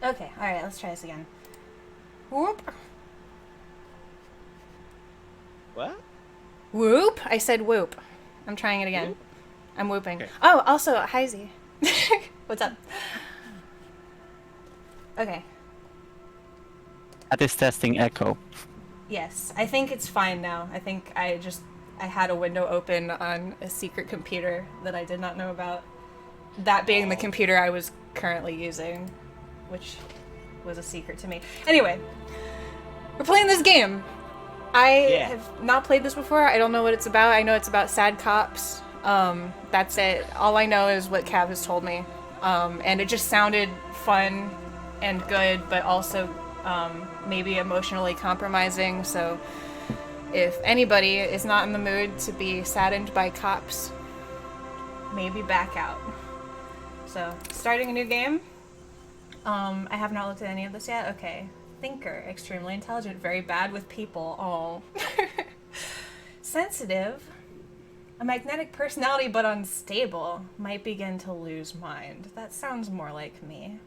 Okay, alright, let's try this again. Whoop. What? Whoop? I said whoop. I'm trying it again. Whoop. I'm whooping. Okay. Oh, also, hi Z. What's up? Okay. That is testing echo. Yes, I think it's fine now. I think I had a window open on a secret computer that I did not know about. That being the Oh. computer I was currently using, which was a secret to me. Anyway, we're playing this game. I Yeah. have not played this before. I don't know what it's about. I know it's about sad cops. That's it. All I know is what Cav has told me. And it just sounded fun and good, but also maybe emotionally compromising. So if anybody is not in the mood to be saddened by cops, maybe back out. So, starting a new game. I have not looked at any of this yet. Okay. Thinker, extremely intelligent, very bad with people. Oh. Sensitive, a magnetic personality but unstable, might begin to lose mind. That sounds more like me.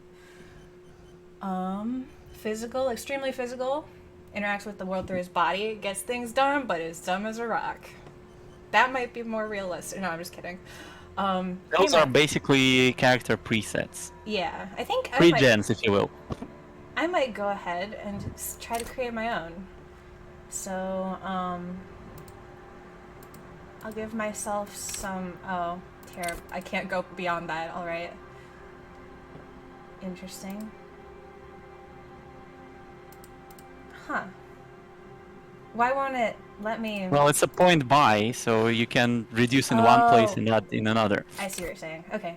Physical, extremely physical, interacts with the world through his body, gets things done, but is dumb as a rock. That might be more realistic. No, I'm just kidding. Those are basically character presets. Yeah, I think Pre-gens, if you will. I might go ahead and try to create my own. So, I'll give myself some... Oh, terrible. I can't go beyond that, alright. Interesting. Huh. Why won't it let me... Well, it's a point buy, so you can reduce in one place and not in another. I see what you're saying. Okay.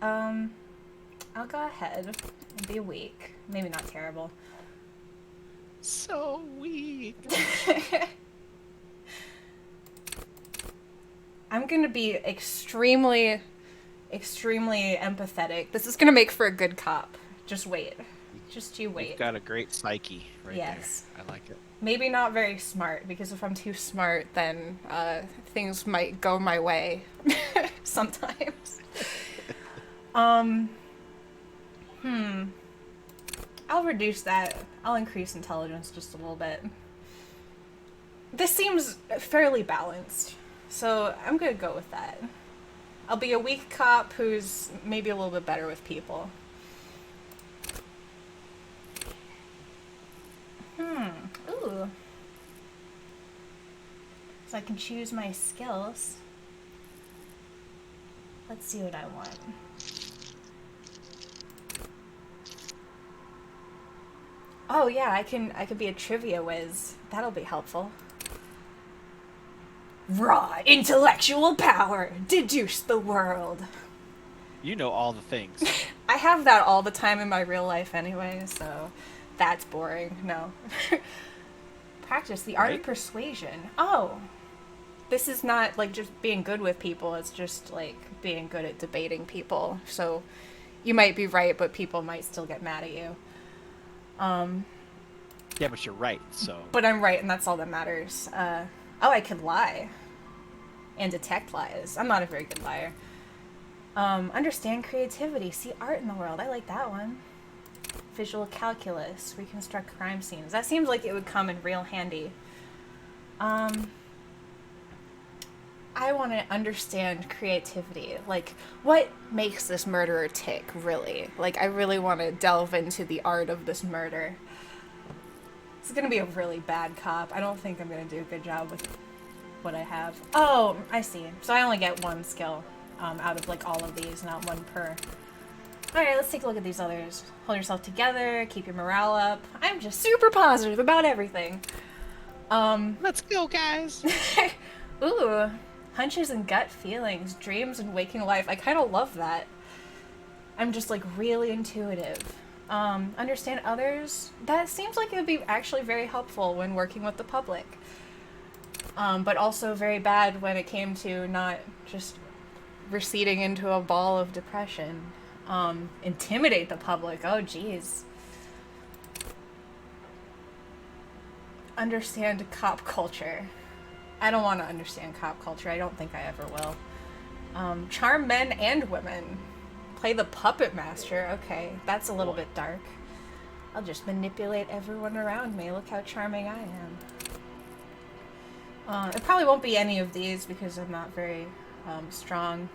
I'll go ahead and be weak. Maybe not terrible. So weak. I'm gonna be extremely, extremely empathetic. This is gonna make for a good cop. Just wait. Just you wait. You've got a great psyche right Yes. there. I like it. Maybe not very smart, because if I'm too smart, then things might go my way sometimes. I'll reduce that. I'll increase intelligence just a little bit. This seems fairly balanced, so I'm gonna go with that. I'll be a weak cop who's maybe a little bit better with people. Ooh. So I can choose my skills. Let's see what I want. Oh yeah, I could be a trivia whiz. That'll be helpful. Raw intellectual power, deduce the world. You know all the things. I have that all the time in my real life anyway, so that's boring. No. Practice the art of Right? persuasion. Oh. This is not like just being good with people, it's just like being good at debating people. So you might be right, but people might still get mad at you. Yeah, but you're right. So But I'm right, and that's all that matters. Oh, I could lie. And detect lies. I'm not a very good liar. Understand creativity. See art in the world. I like that one. Visual calculus. Reconstruct crime scenes. That seems like it would come in real handy. I want to understand creativity. Like, what makes this murderer tick, really? Like, I really want to delve into the art of this murder. It's gonna be a really bad cop. I don't think I'm gonna do a good job with what I have. Oh, I see. So I only get one skill out of, like, all of these, not one per. Alright, let's take a look at these others. Hold yourself together, keep your morale up. I'm just super positive about everything. let's go, guys. Ooh. Hunches and gut feelings, dreams and waking life. I kind of love that. I'm just, like, really intuitive. Understand others. That seems like it would be actually very helpful when working with the public. But also very bad when it came to not just receding into a ball of depression. Intimidate the public. Oh, jeez. Understand cop culture. I don't want to understand cop culture. I don't think I ever will. Charm men and women. Play the puppet master. Okay, that's a little bit dark. I'll just manipulate everyone around me. Look how charming I am. It probably won't be any of these because I'm not very strong.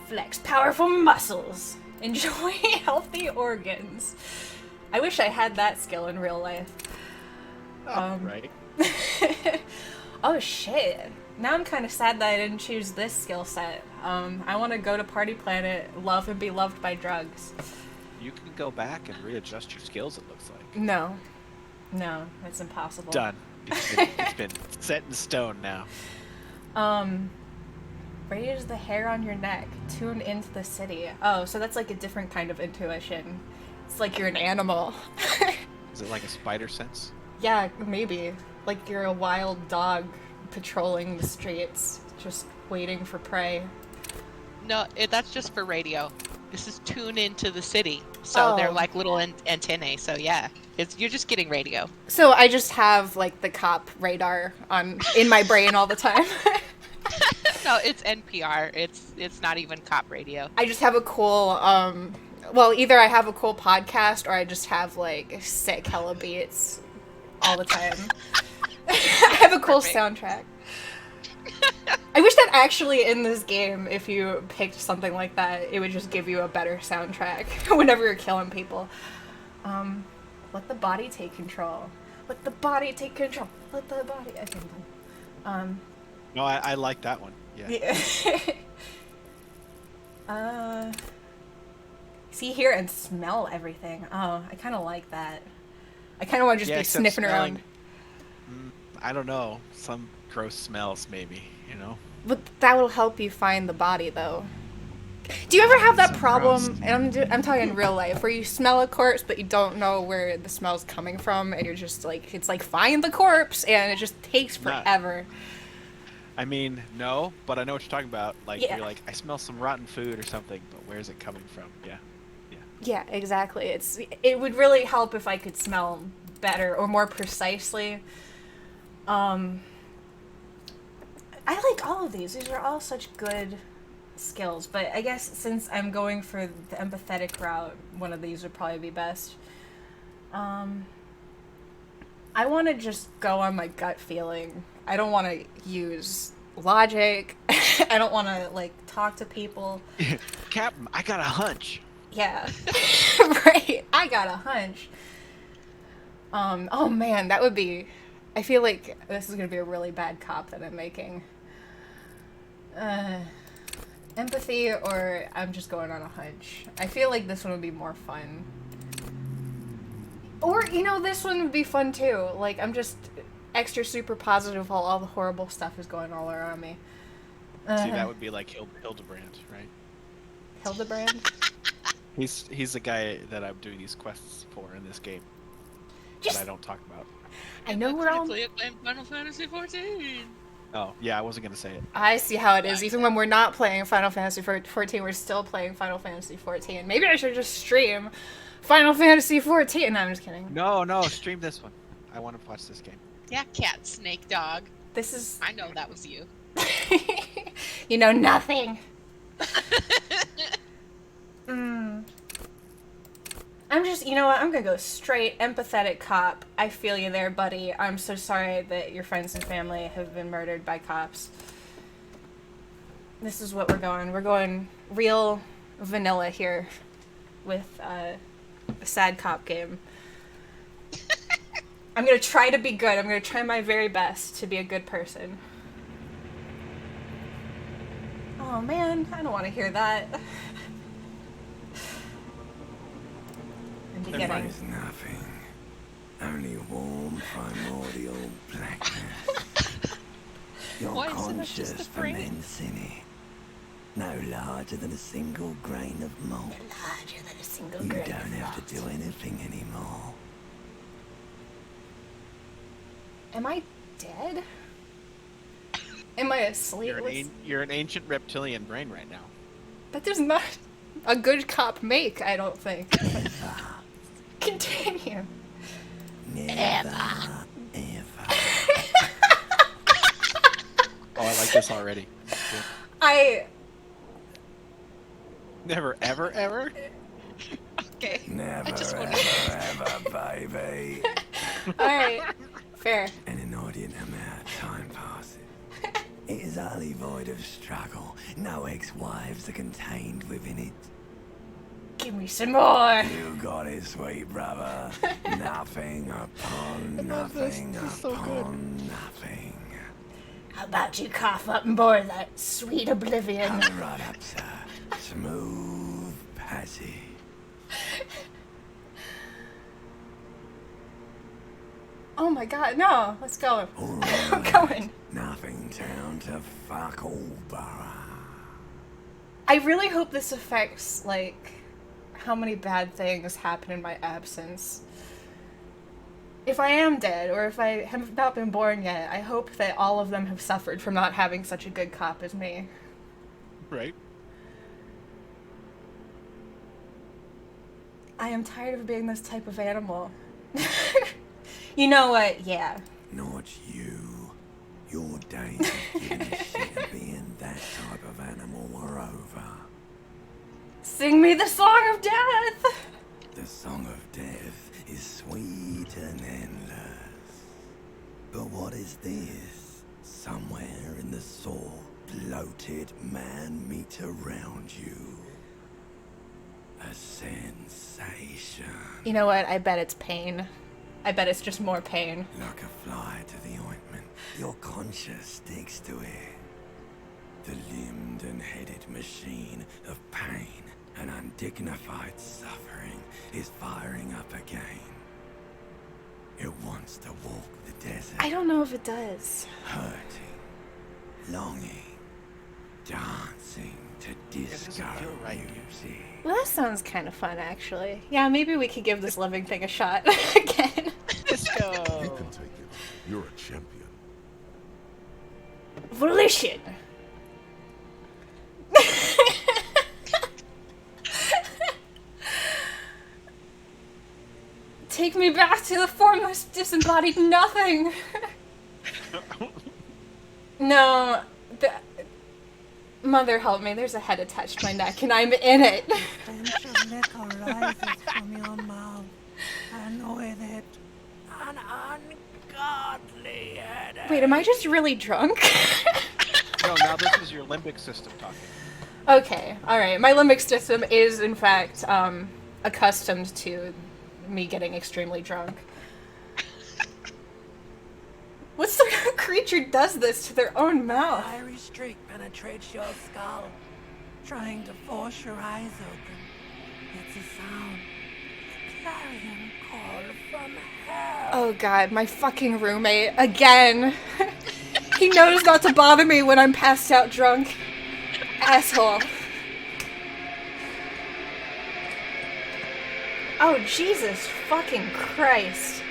Flex powerful muscles. Enjoy healthy organs. I wish I had that skill in real life. Right. Oh shit. Now I'm kind of sad that I didn't choose this skill set. I want to go to Party Planet, love and be loved by drugs. You can go back and readjust your skills, it looks like. No. No, that's impossible. Done. It's been set in stone now. Raise the hair on your neck. Tune into the city. Oh, so that's like a different kind of intuition. It's like you're an animal. Is it like a spider sense? Yeah, maybe. Like you're a wild dog patrolling the streets, just waiting for prey. No, that's just for radio. This is tune into the city. So they're like little antennae. So yeah, you're just getting radio. So I just have like the cop radar in my brain all the time. No, it's NPR. It's not even cop radio. I just have a cool well, either I have a cool podcast or I just have like sick hella beats all the time. I have a cool soundtrack. I wish that actually in this game, if you picked something like that, it would just give you a better soundtrack whenever you're killing people. Let the body take control. Let the body take control. Let the body. Okay. No, I like that one. Yeah. See, hear, and smell everything. Oh, I kind of like that. I kind of want to just be sniffing around. I don't know. Some gross smells, maybe, you know? But that will help you find the body, though. Do you ever have that problem, and I'm talking in real life, where you smell a corpse, but you don't know where the smell's coming from, and you're just like, it's like, find the corpse, and it just takes forever. I mean, no, but I know what you're talking about. Like, you're like, I smell some rotten food or something, but where's it coming from? Yeah. Yeah, exactly. It would really help if I could smell better or more precisely. I like all of these. These are all such good skills, but I guess since I'm going for the empathetic route, one of these would probably be best. I want to just go on my gut feeling. I don't want to use logic. I don't want to, like, talk to people. Captain, I got a hunch. Yeah. Right. I got a hunch. Oh man, that would be... I feel like this is going to be a really bad cop that I'm making. Empathy, or I'm just going on a hunch. I feel like this one would be more fun. Or, you know, this one would be fun too. Like, I'm just extra super positive while all the horrible stuff is going all around me. See, that would be like Hildebrand, right? Hildebrand? He's the guy that I'm doing these quests for in this game. That I don't talk about. I know we're all... Final Fantasy 14. Oh, yeah, I wasn't going to say it. I see how it is. Even when we're not playing Final Fantasy 14, we're still playing Final Fantasy 14. Maybe I should just stream Final Fantasy 14. No, I'm just kidding. No, stream this one. I want to watch this game. Yeah, cat, snake, dog. This is... I know that was you. You know nothing. I'm just, you know what, I'm gonna go straight empathetic cop. I feel you there, buddy. I'm so sorry that your friends and family have been murdered by cops. This is what we're going. We're going real vanilla here with a sad cop game. I'm gonna try to be good. I'm gonna try my very best to be a good person. Oh man, I don't want to hear that. There is nothing. Only warm primordial blackness. Your Why is it not conscious just a brain? ferments in it. No larger than a single grain of malt. Larger than a single You grain don't of have malt. to do anything anymore. Am I dead? Am I asleep? You're an ancient reptilian brain right now. That does not a good cop make, I don't think. Continue. Never, ever. Oh, I like this already. I Never, ever, ever? Okay. Never, I just ever, wondered. ever, baby. Alright. Fair. An inordinate amount of time passes. It is utterly void of struggle. No ex-wives are contained within it. Give me some more. You got it, sweet brother. Nothing upon nothing upon nothing. How about you cough up more of that sweet oblivion? Come right up, sir. Smooth passage. Oh my god, no. Let's go. All I'm right. going. Nothing down to fuck all, borough. I really hope this affects, like, how many bad things happen in my absence. If I am dead, or if I have not been born yet, I hope that all of them have suffered from not having such a good cop as me. Right. I am tired of being this type of animal. You know what? Yeah. Not you. Your days of giving a shit and being that type of animal are over. Sing me the song of death! The song of death is sweet and endless. But what is this? Somewhere in the soul, bloated man meet around you. A sensation. You know what? I bet it's pain. I bet it's just more pain. Like a fly to the ointment, your conscience sticks to it. The limbed and headed machine of pain and undignified suffering is firing up again. It wants to walk the desert. I don't know if it does. Hurting, longing, dancing to disco feel right. music. Well, that sounds kind of fun, actually. Yeah, maybe we could give this living thing a shot again. Disco. You can take it. You're a champion. Volition. Take me back to the formless, disembodied nothing. No, Mother help me, there's a head attached to my neck and I'm in it. stench of liquor rises from your mouth, and with it, an ungodly headache. Wait, am I just really drunk? No, now this is your limbic system talking. Okay, alright. My limbic system is, in fact, accustomed to me getting extremely drunk. What sort of creature does this to their own mouth? Fiery streak penetrates your skull, trying to force your eyes open. It's a sound, a clarion call from hell. Oh god, my fucking roommate, again. He knows not to bother me when I'm passed out drunk. Asshole. Oh, Jesus fucking Christ.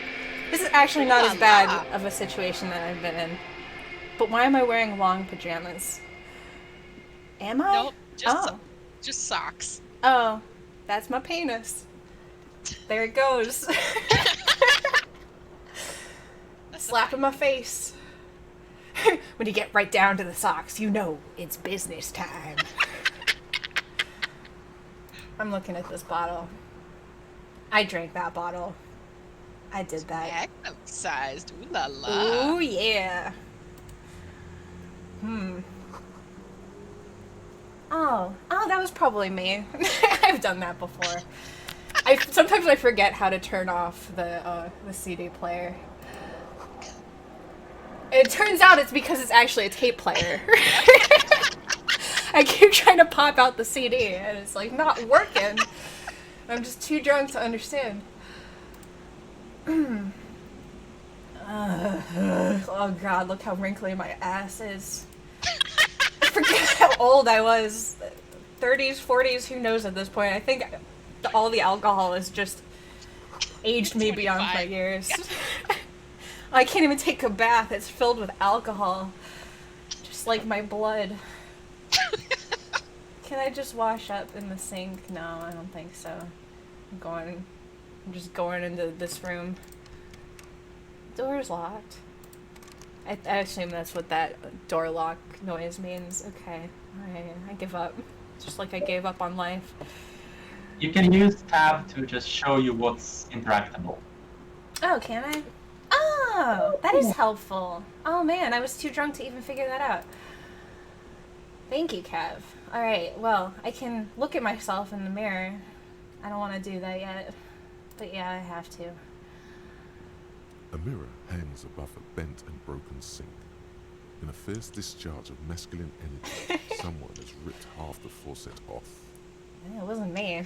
This is actually not as bad of a situation that I've been in. But why am I wearing long pajamas? Am I? Nope. Just socks. Oh, that's my penis. There it goes. Slap in my face. When you get right down to the socks, you know it's business time. I'm looking at this bottle. I drank that bottle. I did that. Magnum-sized. Ooh la la. Ooh, yeah. Oh, that was probably me. I've done that before. Sometimes I forget how to turn off the CD player. It turns out it's because it's actually a tape player. I keep trying to pop out the CD and it's like not working. I'm just too drunk to understand. Oh god, look how wrinkly my ass is. I forget how old I was. 30s, 40s, who knows at this point. I think all the alcohol has just aged me beyond my years. I can't even take a bath. It's filled with alcohol. Just like my blood. Can I just wash up in the sink? No, I don't think so. I'm just going into this room. Door's locked. I assume that's what that door lock noise means. Okay. Alright, I give up. Just like I gave up on life. You can use tab to just show you what's interactable. Oh, can I? Oh, that is helpful. Oh man, I was too drunk to even figure that out. Thank you, Kev. Alright, well, I can look at myself in the mirror. I don't want to do that yet. But yeah, I have to. A mirror hangs above a bent and broken sink. In a fierce discharge of masculine energy, someone has ripped half the faucet off. It wasn't me.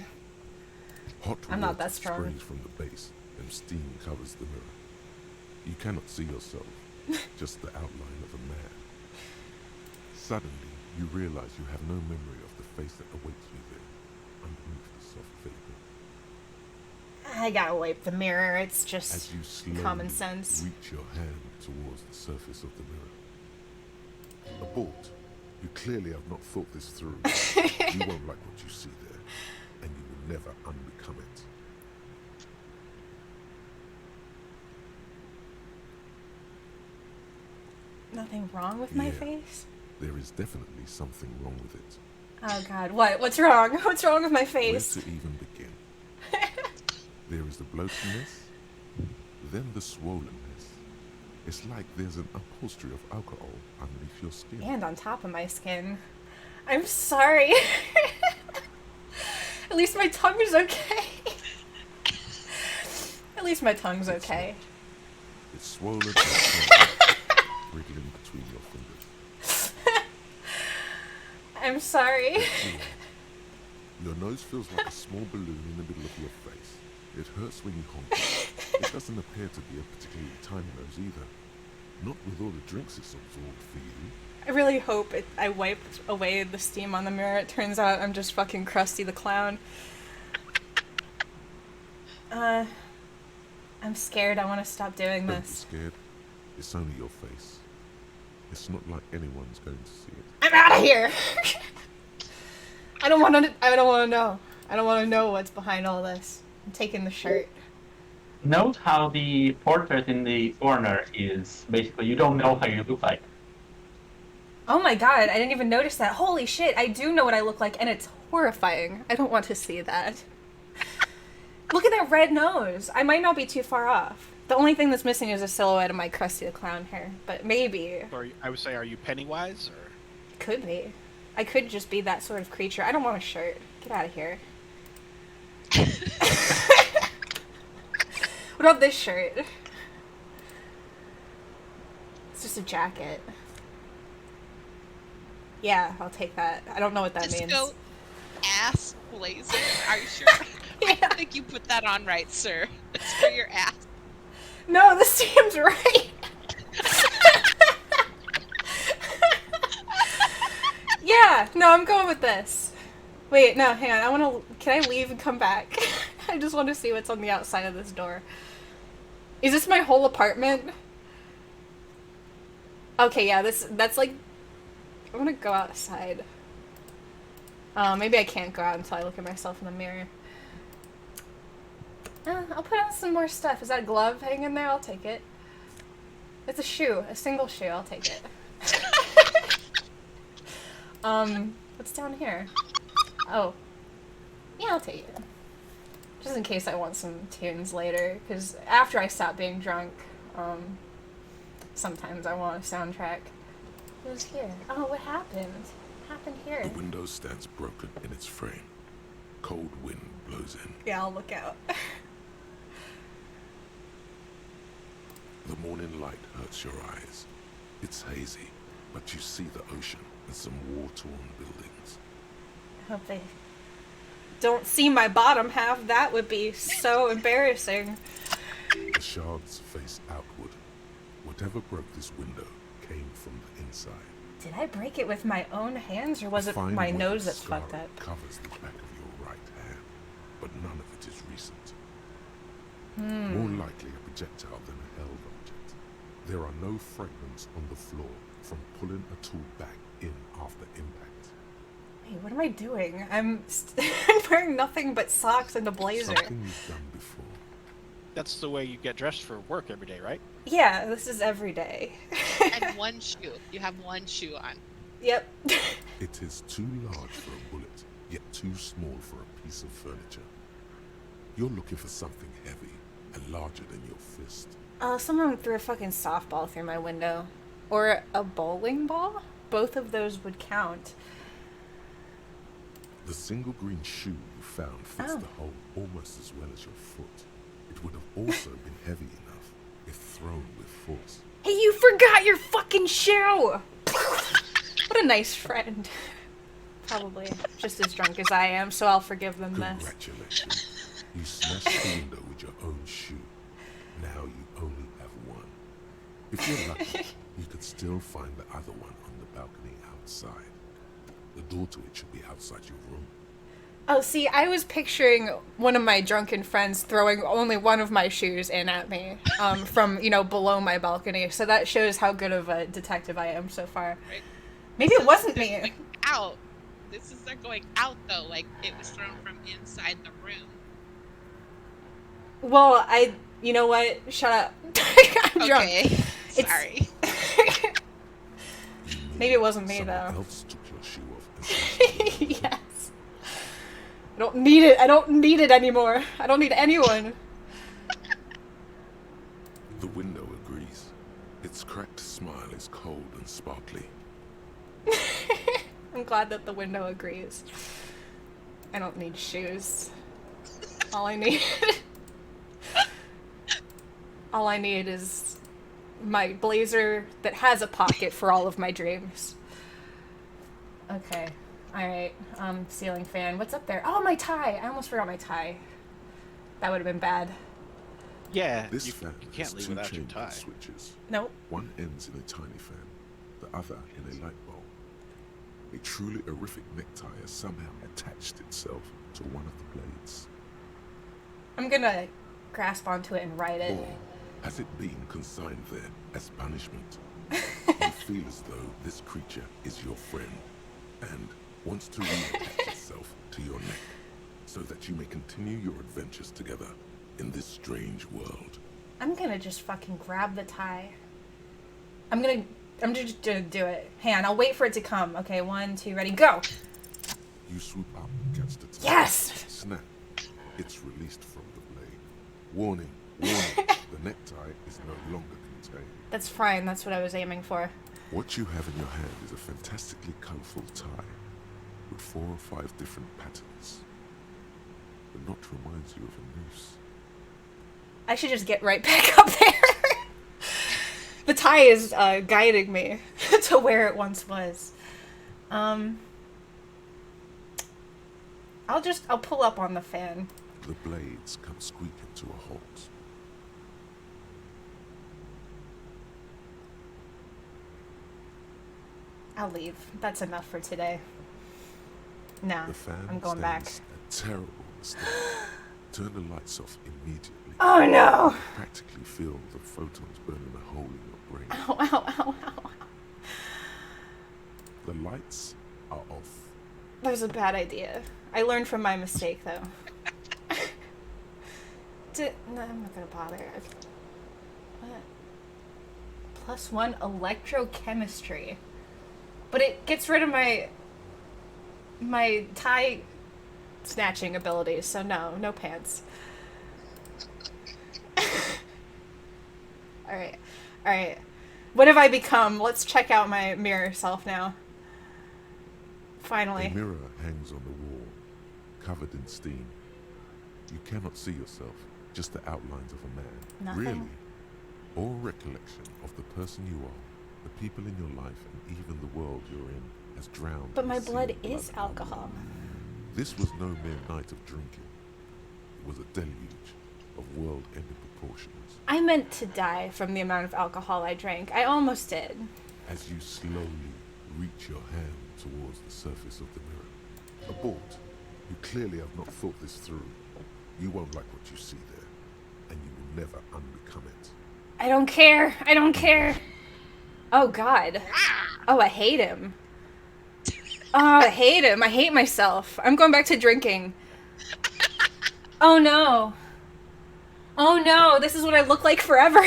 Hot I'm not water that strong. sprays from the base, and steam covers the mirror. You cannot see yourself, just the outline of a man. Suddenly, you realize you have no memory of the face that awaits you there, underneath the soft vapor. I gotta wipe the mirror, it's As just you slowly common sense. reach your hand towards the surface of the mirror. Abort. You clearly have not thought this through. You won't like what you see there, and you will never unbecome it. Nothing wrong with my Yeah. face? There is definitely something wrong with it. Oh god, what? What's wrong? What's wrong with my Where face? to even begin? There is the bloatiness, then the swollenness. It's like there's an upholstery of alcohol underneath your skin. And on top of my skin. I'm sorry. At least my tongue is okay. At least my tongue's okay. It's swollen and swollen, wriggling between your fingers. I'm sorry. Yeah. Your nose feels like a small balloon in the middle of your face. It hurts when you honk. It doesn't appear to be a particularly tiny nose either. Not with all the drinks it's absorbed for you. I really hope I wiped away the steam on the mirror. It turns out I'm just fucking Krusty the Clown. I'm scared. I want to stop doing Don't be this. scared. It's only your face. It's not like anyone's going to see it. I'm out of here. I don't want to. I don't want to know. I don't want to know what's behind all this. I'm taking the shirt. Note how the portrait in the corner is basically you don't know how you look like. Oh my god! I didn't even notice that. Holy shit! I do know what I look like, and it's horrifying. I don't want to see that. Look at that red nose. I might not be too far off. The only thing that's missing is a silhouette of my Krusty the Clown hair, but maybe. Or I would say, are you Pennywise or? Could be. I could just be that sort of creature. I don't want a shirt. Get out of here. What about this shirt? It's just a jacket. Yeah, I'll take that. I don't know what that means. Disco ass blazer. Are you sure? Yeah. I think you put that on right, sir. It's for your ass. No, this seems right. Yeah, no, I'm going with this. Wait, no, hang on. Can I leave and come back? I just want to see what's on the outside of this door. Is this my whole apartment? Okay, yeah, that's like... I want to go outside. Maybe I can't go out until I look at myself in the mirror. I'll put on some more stuff. Is that a glove hanging in there? I'll take it. It's a shoe. A single shoe. I'll take it. What's down here? Oh. Yeah, I'll take it. Just in case I want some tunes later, because after I stop being drunk, sometimes I want a soundtrack. Who's here? Oh, what happened? What happened here? The window stands broken in its frame. Cold wind blows in. Yeah, I'll look out. The morning light hurts your eyes. It's hazy, but you see the ocean and some war-torn buildings. I hope they don't see my bottom half. That would be so embarrassing. The shards face outward. Whatever broke this window came from the inside. Did I break it with my own hands, or was A it fine my weathered nose that's scar fucked up? covers the back of your right hand, but none of it is recent. More likely a projectile than a held object. There are no fragments on the floor from pulling a tool back in after impact. Wait, what am I doing? I'm wearing nothing but socks and a blazer. Something you've done before. That's the way you get dressed for work every day, right? Yeah, this is every day. And one shoe. You have one shoe on. Yep. It is too large for a bullet, yet too small for a piece of furniture. You're looking for something heavy and larger than your fist. Someone threw a fucking softball through my window. Or a bowling ball? Both of those would count. The single green shoe you found fits the hole almost as well as your foot. It would have also been heavy enough if thrown with force. Hey, you forgot your fucking shoe! What a nice friend. Probably just as drunk as I am, so I'll forgive them this. Congratulations. You smashed the window with your own shoe. Now you only have one. If you're lucky, you could still find the other one on the balcony outside. The door to it should be outside your room. Oh, see, I was picturing one of my drunken friends throwing only one of my shoes in at me from, below my balcony. So that shows how good of a detective I am so far. Right. Maybe it wasn't me. Like, out. This is not going out, though. Like, it was thrown from inside the room. Well, you know what? Shut up. I'm drunk. Okay. Sorry. Maybe it wasn't me, Someone though. else took your shoe off and smashed it. Yes. I don't need it. I don't need it anymore. I don't need anyone. The window agrees. Its cracked smile is cold and sparkly. I'm glad that the window agrees. I don't need shoes. All I need... All I need is my blazer that has a pocket for all of my dreams. Okay. Alright. Ceiling fan. What's up there? Oh, my tie! I almost forgot my tie. That would have been bad. Yeah, This you fan can't has leave two without your chambers tie. switches. Nope. One ends in a tiny fan, the other in a light bulb. A truly horrific necktie has somehow attached itself to one of the blades. I'm gonna grasp onto it and ride it. Or has it been consigned there as punishment? You feel as though this creature is your friend and wants to reattach itself to your neck so that you may continue your adventures together in this strange world. I'm gonna just fucking grab the tie. I'm just gonna do it. Hang on, I'll wait for it to come. Okay, 1, 2, ready, go! You swoop up and catch the tie. Yes! Snap. It's released from the blade. Warning, warning, the necktie is no longer contained. That's fine, that's what I was aiming for. What you have in your hand is a fantastically colourful tie with 4 or 5 different patterns. The knot reminds you of a noose. I should just get right back up there. The tie is guiding me to where it once was. I'll pull up on the fan. The blades come squeaking to a halt. I'll leave. That's enough for today. No, The fan I'm going back. stands a terrible mistake. Turn the lights off immediately. Oh no! Practically feel the photons burning a hole in your brain. Ow, ow, ow, ow. The lights are off. That was a bad idea. I learned from my mistake, though. No, I'm not gonna bother. Okay. What? +1 electrochemistry. But it gets rid of my tie snatching abilities, so no pants. Alright. What have I become? Let's check out my mirror self now. Finally. A mirror hangs on the wall, covered in steam. You cannot see yourself, just the outlines of a man. Nothing. Really, all recollection of the person you are, the people in your life, and even the world you're in, has drowned. But in my the sea blood of is alcohol. This was no mere night of drinking. It was a deluge of world-ending proportions. I meant to die from the amount of alcohol I drank. I almost did. As you slowly reach your hand towards the surface of the mirror. Abort. You clearly have not thought this through. You won't like what you see there, and you will never unbecome it. I don't care. I don't care. Oh, God. Oh, I hate him. Oh, I hate him. I hate myself. I'm going back to drinking. Oh, no. Oh, no. This is what I look like forever.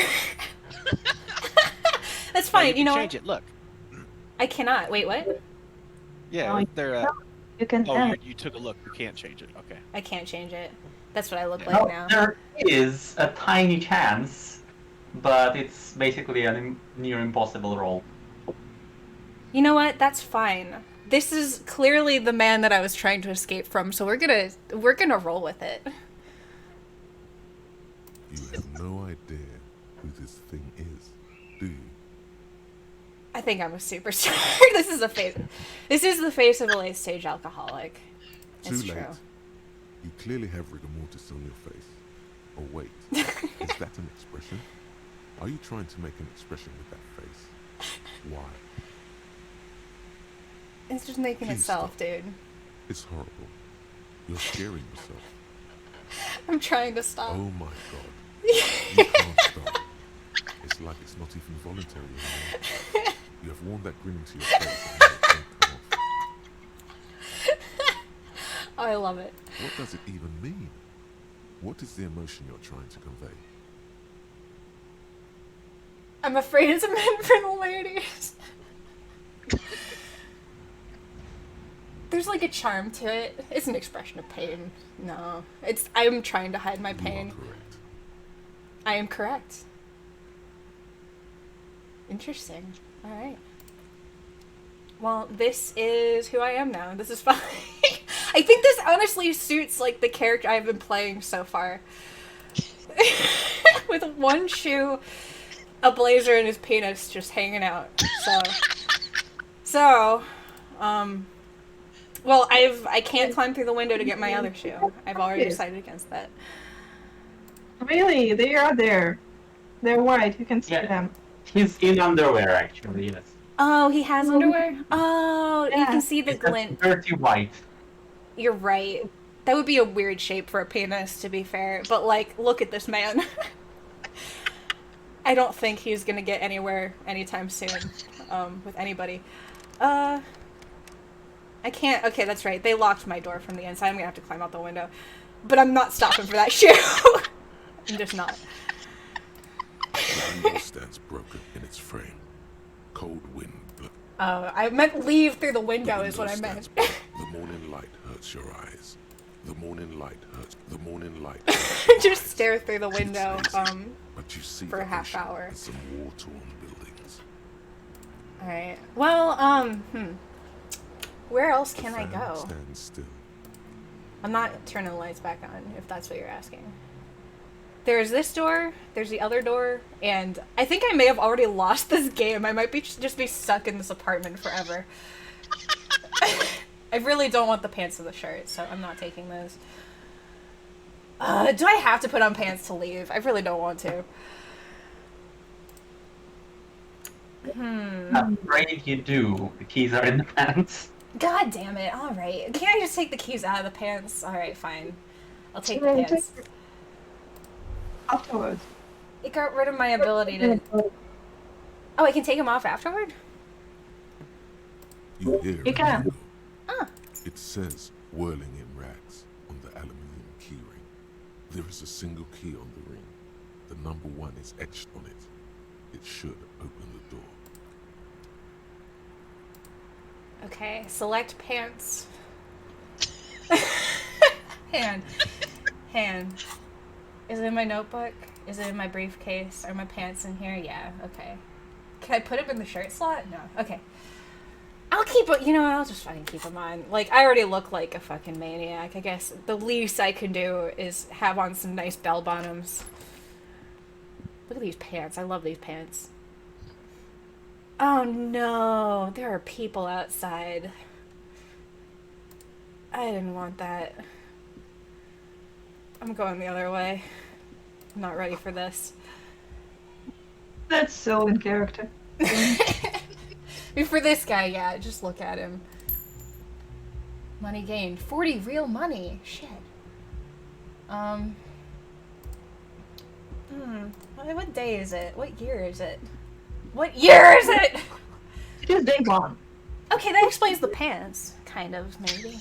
That's fine. You know Change it. Look. I cannot. Wait, what? Yeah, Oh, they're. you can Oh, add. you took a look. You can't change it. Okay. I can't change it. That's what I look Yeah. like Well, now. there is a tiny chance, but it's basically a near impossible roll. You know what? That's fine. This is clearly the man that I was trying to escape from, so we're gonna roll with it. You have no idea who this thing is, do you? I think I'm a superstar. This is a face. This is the face of a late stage alcoholic. It's Too late. true. You clearly have rigor mortis on your face. Oh wait, is that an expression? Are you trying to make an expression with that face? Why? It's just making Please itself, stop. dude. It's horrible. You're scaring yourself. I'm trying to stop. Oh my god. You can't stop. It's like it's not even voluntary anymore. You have worn that grin into your face and it won't come off. Oh, I love it. What does it even mean? What is the emotion you're trying to convey? I'm afraid it's meant for the ladies. There's like a charm to it. It's an expression of pain. No, I'm trying to hide my pain. You are correct. I am correct. Interesting. All right. Well, this is who I am now. This is fine. I think this honestly suits like the character I've been playing so far. With one shoe, a blazer, and his penis just hanging out. Well, I can't climb through the window to get my other shoe. I've already decided against that. Really, they are there. They're white. You can see Yeah. them. He's in underwear, actually, yes. Oh, he has underwear? Oh, you Yeah. can see the It's a glint. dirty white. You're right. That would be a weird shape for a penis, to be fair. But, like, look at this man. I don't think he's gonna get anywhere anytime soon, with anybody. I can't. Okay, that's right. They locked my door from the inside. I'm gonna have to climb out the window. But I'm not stopping for that shoe. I'm just not. The window stands broken in its frame. Cold wind blows. Oh, I meant leave through the The window is what I window meant. stands broken. The morning light hurts your eyes. The morning light hurts. The morning light hurts your Just eyes. stare through the It's window, lazy, but you see for a the half ocean hour. and some war-torn buildings. Alright. Well, where else can I Fan go? stands still. I'm not turning the lights back on, if that's what you're asking. There's this door, there's the other door, and I think I may have already lost this game. I might be just be stuck in this apartment forever. I really don't want the pants and the shirt, so I'm not taking those. Do I have to put on pants to leave? I really don't want to. I'm afraid you do. The keys are in the pants. God damn it. Alright. Can't I just take the keys out of the pants? Alright, fine. I'll take the Yeah, pants. Afterwards. It got rid of my ability to... Oh, I can take them off afterward? You hear You a can. jingle. Ah. It says whirling in rags on the aluminium keyring. There is a single key on the ring. The number 1 is etched on it. It should open the door. Okay, select pants. Hand. Is it in my notebook? Is it in my briefcase? Are my pants in here? Yeah, okay. Can I put them in the shirt slot? No. Okay. I'll keep it. You know what? I'll just fucking keep them on. Like, I already look like a fucking maniac. I guess the least I can do is have on some nice bell bottoms. Look at these pants. I love these pants. Oh no, there are people outside. I didn't want that. I'm going the other way. I'm not ready for this. That's so in character. I mean, for this guy, yeah, just look at him. Money gained. 40 real money. Shit. What day is it? What year is it? What year is it? It is day one. Okay, that explains the pants. Kind of, maybe.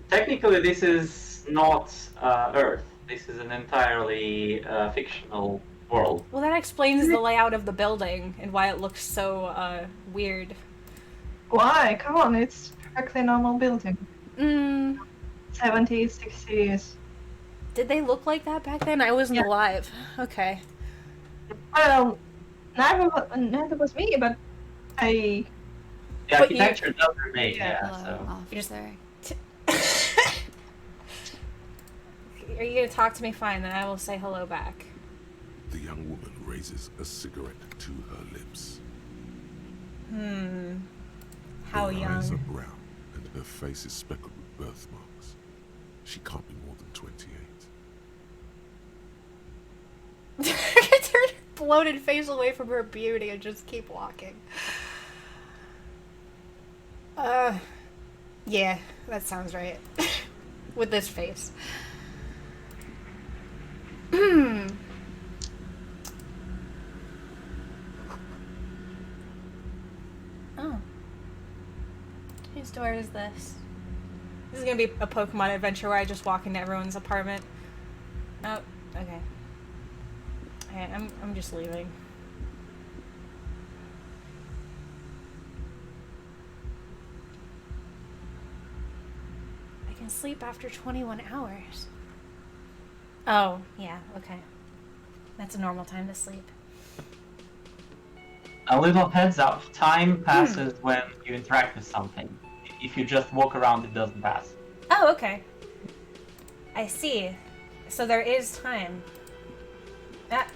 Technically, this is not Earth. This is an entirely fictional world. Well, that explains the layout of the building and why it looks so, weird. Why? Come on, it's perfectly normal building. Mm, 70s, 60s. did they look like that back then? I wasn't Yeah. alive. Okay. Well, neither was me, but I... The But you- architecture does remain, Yeah. yeah, Hello, so. officer. Are you gonna talk to me? Fine, then I will say hello back. The young woman raises a cigarette to her lips. How her eyes are young? brown, and her face is speckled with birthmarks. She can't be more than 28. Turn her bloated face away from her beauty and just keep walking. Yeah, that sounds right. With this face. Oh. Whose door is this? This is gonna be a Pokemon adventure where I just walk into everyone's apartment. Oh, okay. Okay, I'm just leaving. I can sleep after 21 hours. Oh, yeah, okay. That's a normal time to sleep. A little heads up, time passes when you interact with something. If you just walk around, it doesn't pass. Oh, okay. I see. So there is time. I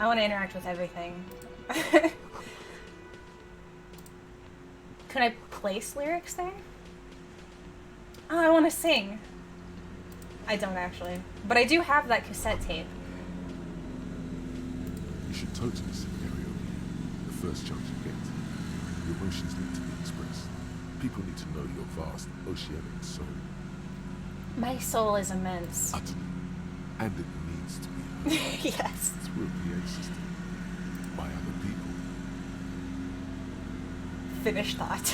want to interact with everything. Can I place lyrics there? Oh, I want to sing. I don't actually. But I do have that cassette tape. You should totally sing karaoke. The first chance you get. Your emotions need to be expressed. People need to know your vast, oceanic soul. My soul is immense. Utterly. And it needs to be heard Yes. through a PA system. By other people. Finish thought.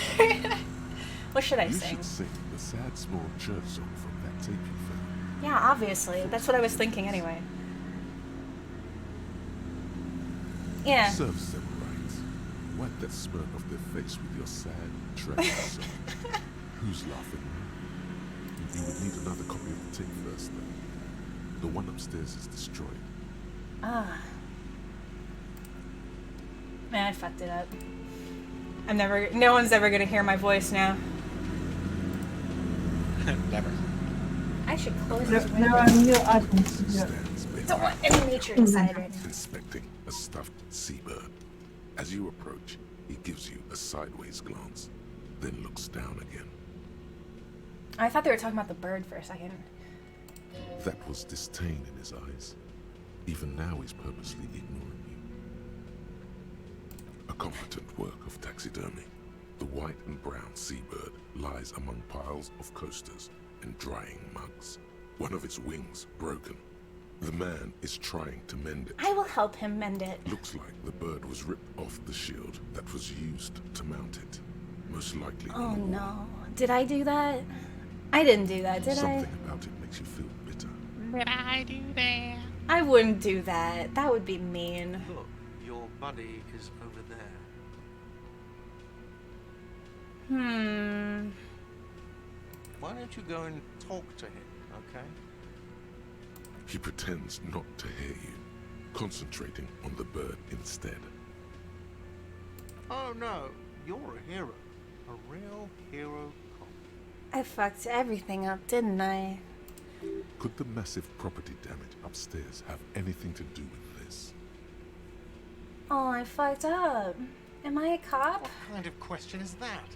What should I You sing? should sing the sad small church song from that tape you found. Yeah, obviously. That's what I was thinking anyway. Yeah. Serves them right. Wipe that smirk off their face with your sad, tragic song. Who's laughing? You would need another copy of the tape first, though. The one upstairs is destroyed. Ah. Man, I fucked it up. No one's ever gonna hear my voice now. Never. I should close There this there window. are new items. Stands Don't want behind, any nature inside right now. inspecting a stuffed seabird. As you approach, he gives you a sideways glance, then looks down again. I thought they were talking about the bird for a second. That was disdain in his eyes. Even now he's purposely ignoring you. A competent work of taxidermy. The white and brown seabird lies among piles of coasters and drying mugs. One of its wings broken. The man is trying to mend it. I will help him mend it. Looks like the bird was ripped off the shield that was used to mount it. Most likely Oh on a wall. no. Did I do that? I didn't do that, did Something about it makes you feel bitter. Did I do that? I wouldn't do that. That would be mean. Look, your buddy is over there. Why don't you go and talk to him, okay? He pretends not to hear you, concentrating on the bird instead. Oh no, you're a hero. A real hero cop. I fucked everything up, didn't I? Could the massive property damage upstairs have anything to do with this? Oh, I fucked up. Am I a cop? What kind of question is that?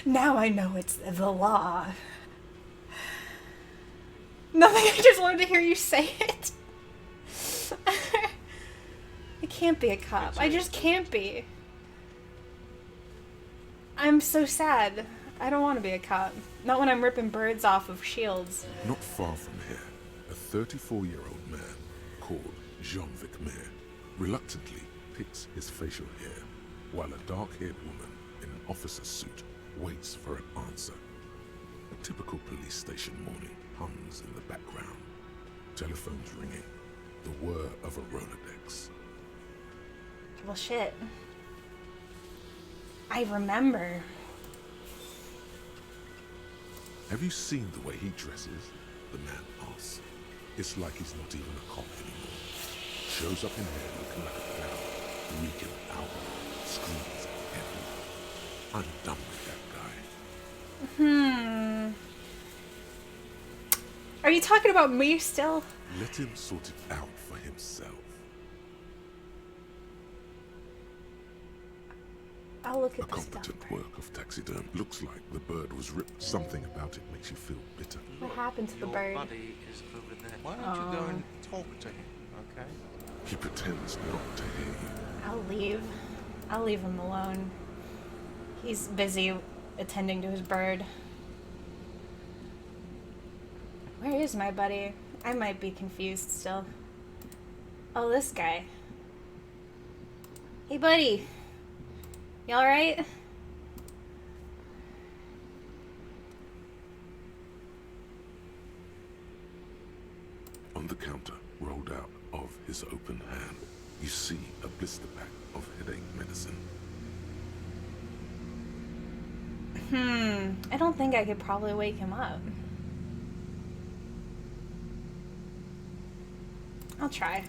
Now I know it's the law. Nothing, I just wanted to hear you say it. I can't be a cop. I just can't be. I'm so sad. I don't want to be a cop. Not when I'm ripping birds off of shields. Not far from here, a 34-year-old man called Jean-Vic Mayer reluctantly picks his facial hair while a dark-haired woman in an officer's suit waits for an answer. A typical police station morning hums in the background. Telephones ringing. The whir of a Rolodex. Well, shit. I remember. Have you seen the way he dresses? The man asks. It's like he's not even a cop anymore. Shows up in here looking like a clown, reeking of alcohol, screams everywhere. I'm done with that guy. Are you talking about me still? Let him sort it out for himself. I'll look A at this competent stuff. work of taxiderm. Looks like the bird was ripped. Something about it makes you feel bitter. What happened to the Your bird? buddy is over there. Why don't you go and talk to him, okay? He pretends not to hear you. I'll leave. I'll leave him alone. He's busy attending to his bird. Where is my buddy? I might be confused still. Oh, this guy. Hey, buddy. You alright? On the counter, rolled out of his open hand, you see a blister pack of headache medicine. I don't think I could probably wake him up. I'll try.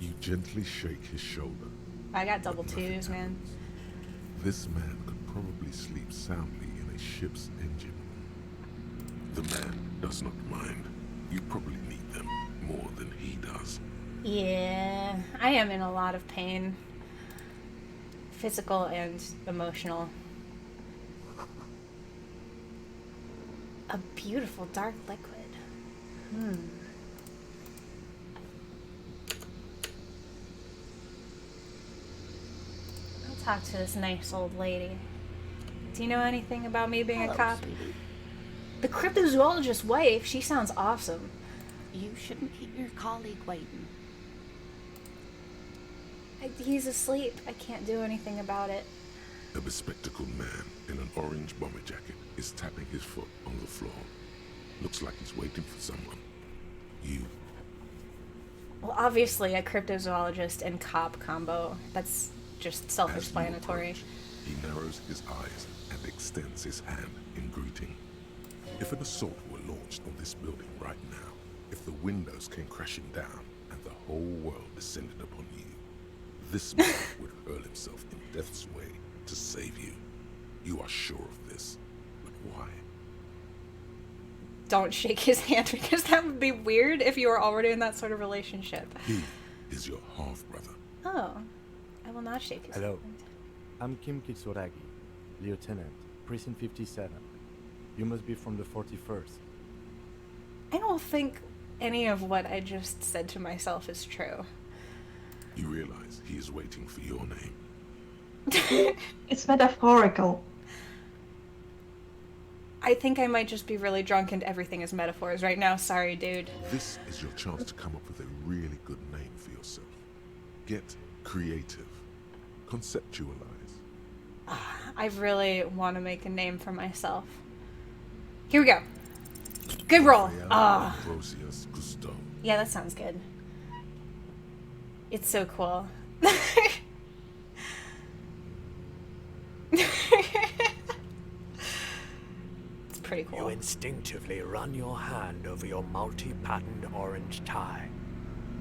You gently shake his shoulder. I got double but nothing twos, man. happens. This man could probably sleep soundly in a ship's engine room. The man does not mind. You probably need them more than he does. Yeah, I am in a lot of pain. Physical and emotional. A beautiful dark liquid. I'll talk to this nice old lady. Do you know anything about me being a cop? The cryptozoologist's wife, she sounds awesome. You shouldn't keep your colleague waiting. He's asleep. I can't do anything about it. A bespectacled man in an orange bomber jacket is tapping his foot on the floor. Looks like he's waiting for someone. You. Well, obviously a cryptozoologist and cop combo. That's just As you self-explanatory. approach, he narrows his eyes and extends his hand in greeting. If an assault were launched on this building right now, if the windows came crashing down and the whole world descended upon you, this man would hurl himself in death's way to save you. You are sure of this, but why? Don't shake his hand because that would be weird if you were already in that sort of relationship. He is your half-brother. Oh, I will not shake his Hello. hand. I'm Kim Kitsuragi, Lieutenant, Precinct 57. You must be from the 41st. I don't think any of what I just said to myself is true. You realize he is waiting for your name. It's metaphorical. I think I might just be really drunk and everything is metaphors right now. Sorry, dude. This is your chance to come up with a really good name for yourself. Get creative. Conceptualize. I really want to make a name for myself. Here we go. Good roll. Raphael Ambrosius Cousteau. Yeah, that sounds good. It's so cool. It's pretty cool. You instinctively run your hand over your multi-patterned orange tie.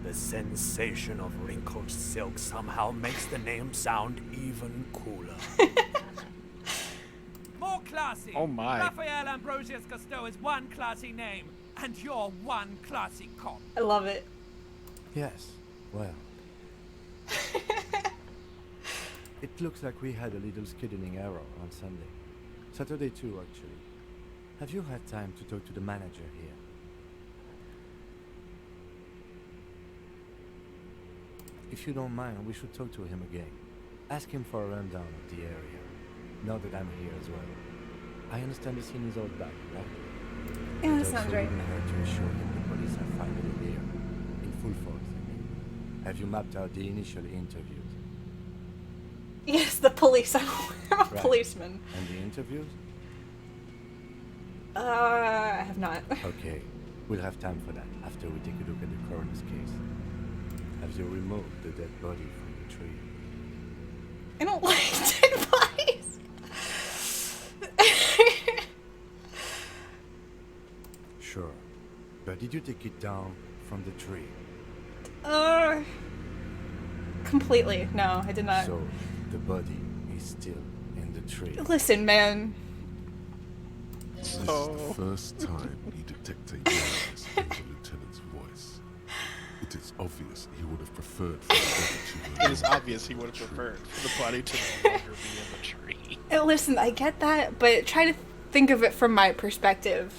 The sensation of wrinkled silk somehow makes the name sound even cooler. More classy. Oh my. Raphael Ambrosius Cousteau is one classy name, and you're one classy cop. I love it. Yes, well. It looks like we had a little scheduling error on Sunday. Saturday too, actually. Have you had time to talk to the manager here? If you don't mind, we should talk to him again. Ask him for a rundown of the area. Now that I'm here as well. I understand the scene is all back, right? Yeah, that It's sounds also right. in here to ensure that the police are finally here. In full force, I mean. Have you mapped out the initial interviews? Yes, the police. I'm a Right. policeman. And the interviews? I have not. Okay, we'll have time for that after we take a look at the coroner's case. Have you removed the dead body from the tree? I don't like dead bodies. Sure. But did you take it down from the tree? Completely. No, I did not. So, the body is still in the tree. Listen, man. This is the first time you detect a yearningness in the lieutenant's voice. It is obvious he would have preferred for the body to It is obvious he would have preferred for the body to no longer be in the tree. Listen, I get that, but try to think of it from my perspective.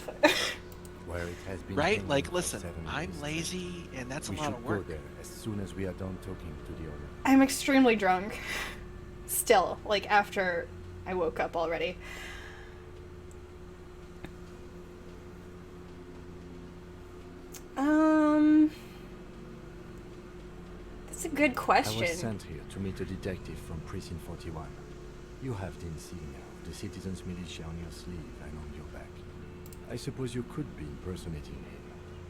Where it has been Right? hanging Like, for listen, 7 I'm years. lazy, and that's a We lot should of go work. there as soon as we are done talking to the owner. I'm extremely drunk. Still, like after I woke up already. That's a good question. I was sent here to meet a detective from Precinct 41. You have the insignia of the Citizens Militia on your sleeve and on your back. I suppose you could be impersonating him.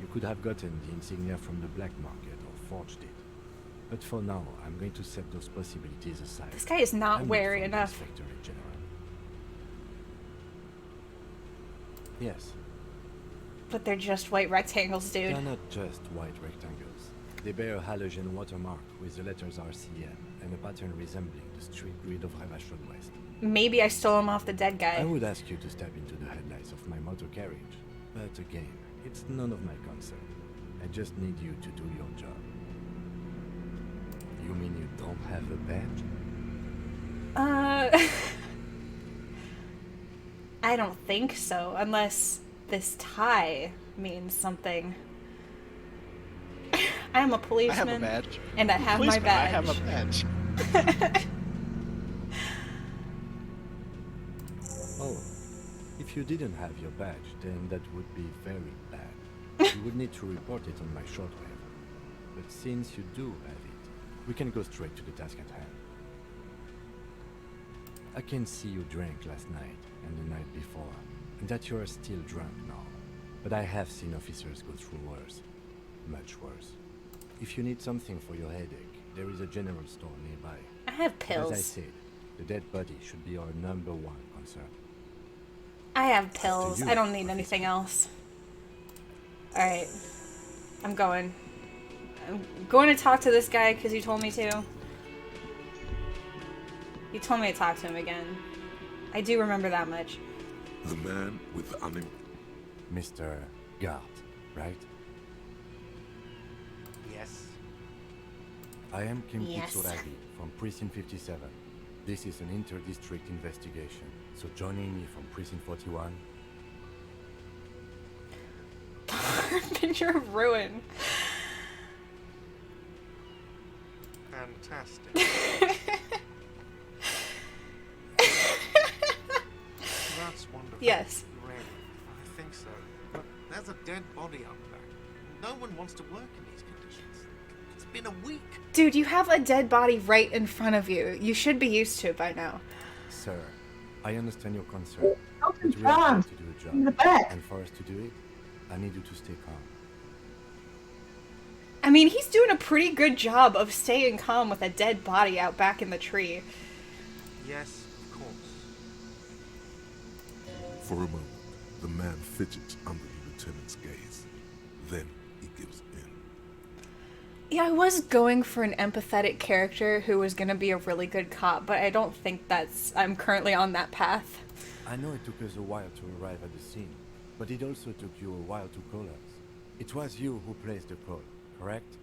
You could have gotten the insignia from the black market or forged it. But for now, I'm going to set those possibilities aside. This guy is not I'm wary from the enough. Inspectorate General. Yes. But they're just white rectangles, dude. They're not just white rectangles. They bear a halogen watermark with the letters RCM and a pattern resembling the street grid of Ravachol West. Maybe I stole him off the dead guy. I would ask you to step into the headlights of my motor carriage, but again, it's none of my concern. I just need you to do your job. You mean you don't have a badge? I don't think so, unless this tie means something. I am a policeman. I have a badge. And I have Policeman, my badge. I have a badge. Oh, if you didn't have your badge, then that would be very bad. You would need to report it on my shortwave. But since you do have it, we can go straight to the task at hand. I can see you drank last night and the night before, and that you are still drunk now. But I have seen officers go through worse. Much worse. If you need something for your headache, there is a general store nearby. I have But pills. as I said, the dead body should be our #1 concern. I have pills. you, I don't need anything else. Alright. I'm going. I'm going to talk to this guy because you told me to. You told me to talk to him again. I do remember that much. The man with the Mr. Gart, right? Yes. I am Kim Yes. Kitsuragi from Precinct 57. This is an inter-district investigation, so joining me from Precinct 41. Picture of ruin. Fantastic. That's wonderful. Yes. Really, I think so. But there's a dead body up there. No one wants to work in these conditions. It's been a week. Dude, you have a dead body right in front of you. You should be used to it by now. Sir, I understand your concern, Help but him, we are here John. to do a job. In the back. And for us to do it, I need you to stay calm. I mean, he's doing a pretty good job of staying calm with a dead body out back in the tree. Yes, of course. For a moment, the man fidgets under the lieutenant's gaze. Then he gives in. Yeah, I was going for an empathetic character who was gonna be a really good cop, but I don't think I'm currently on that path. I know it took us a while to arrive at the scene, but it also took you a while to call us. It was you who placed the call, correct?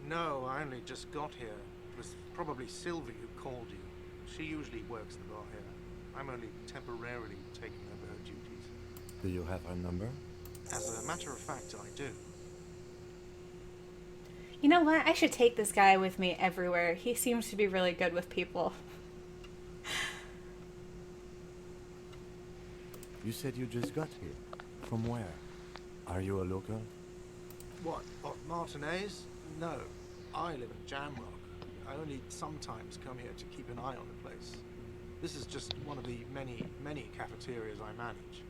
No, I only just got here. It was probably Sylvie who called you. She usually works the bar here. I'm only temporarily taking over her duties. Do you have her number? As a matter of fact, I do. You know what? I should take this guy with me everywhere. He seems to be really good with people. You said you just got here. From where? Are you a local? What, Martinez? No. I live in Jamrock. I only sometimes come here to keep an eye on the place. This is just one of the many, many cafeterias I manage.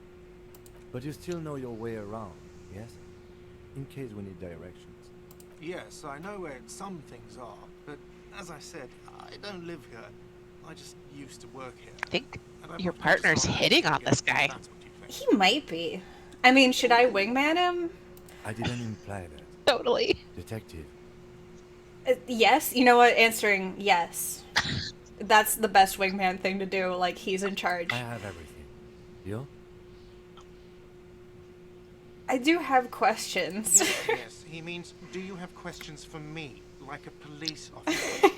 But you still know your way around, yes? In case we need directions. Yes, I know where some things are, but as I said, I don't live here. I just used to work here. I think And I your moved into partner's some hitting on again, this guy. That's what you think. He might be. I mean, should I wingman him? I didn't imply that. Totally. Detective, Yes. You know what? Answering yes. That's the best wingman thing to do. Like, he's in charge. I have everything. You? I do have questions. Yes, yes. He means, do you have questions for me, like a police officer?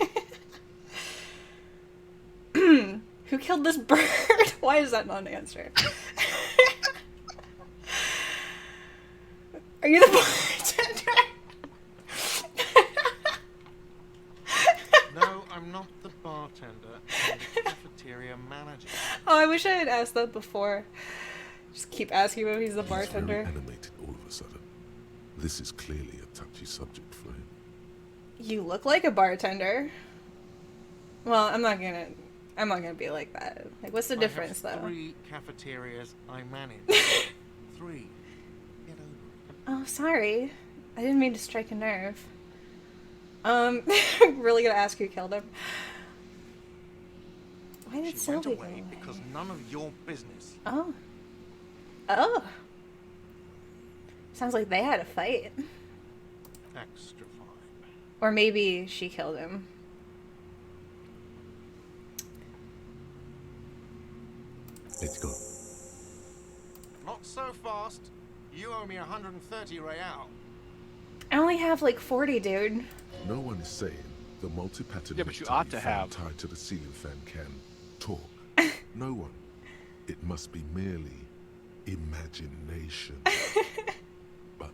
Who killed this bird? Why is that not an answer? Are you the bartender? No, I'm not the bartender. I'm the cafeteria manager. Oh, I wish I had asked that before. Just keep asking him if he's the He's very bartender. animated all of a sudden. This is clearly a touchy subject for him. You look like a bartender. Well, I'm not gonna be like that. Like, what's the difference, I have though? 3 cafeterias I manage. 3. Get over it. Oh, sorry. I didn't mean to strike a nerve. Really gonna ask who killed him. Why did She Sylvie went go away away? because none of your business. Oh. Oh. Sounds like they had a fight. Extra fine. Or maybe she killed him. let's go. Not so fast. You owe me 130 real. I only have like 40, dude. No one is saying the multi-pattern Yeah, but you necktie ought to fan have. tied to the ceiling fan can talk. No one. It must be merely imagination. But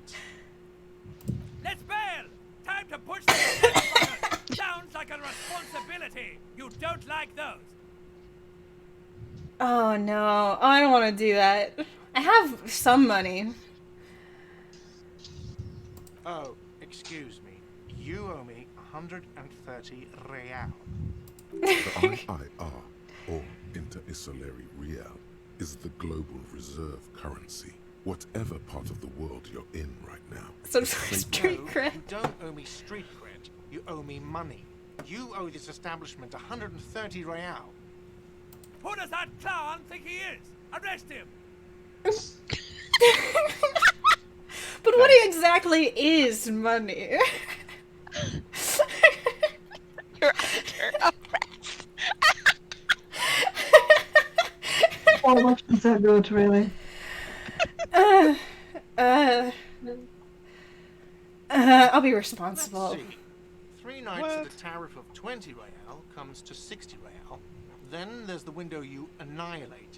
Let's bail! Time to push the button! Sounds like a responsibility. You don't like those. Oh no. Oh, I don't want to do that. I have some money. Oh, excuse me. You owe me 130 real. the IIR, or Inter-Isolary Real, is the global reserve currency. Whatever part of the world you're in right now. Some it's sort of fake- street No, cred. you don't owe me street cred. You owe me money. You owe this establishment 130 real. Who does that clown think he is? Arrest him! But what exactly is money? You're under arrest. All options are good, really. I'll be responsible. Let's see. 3 nights at a tariff of 20 real comes to 60 real. Then there's the window you annihilated.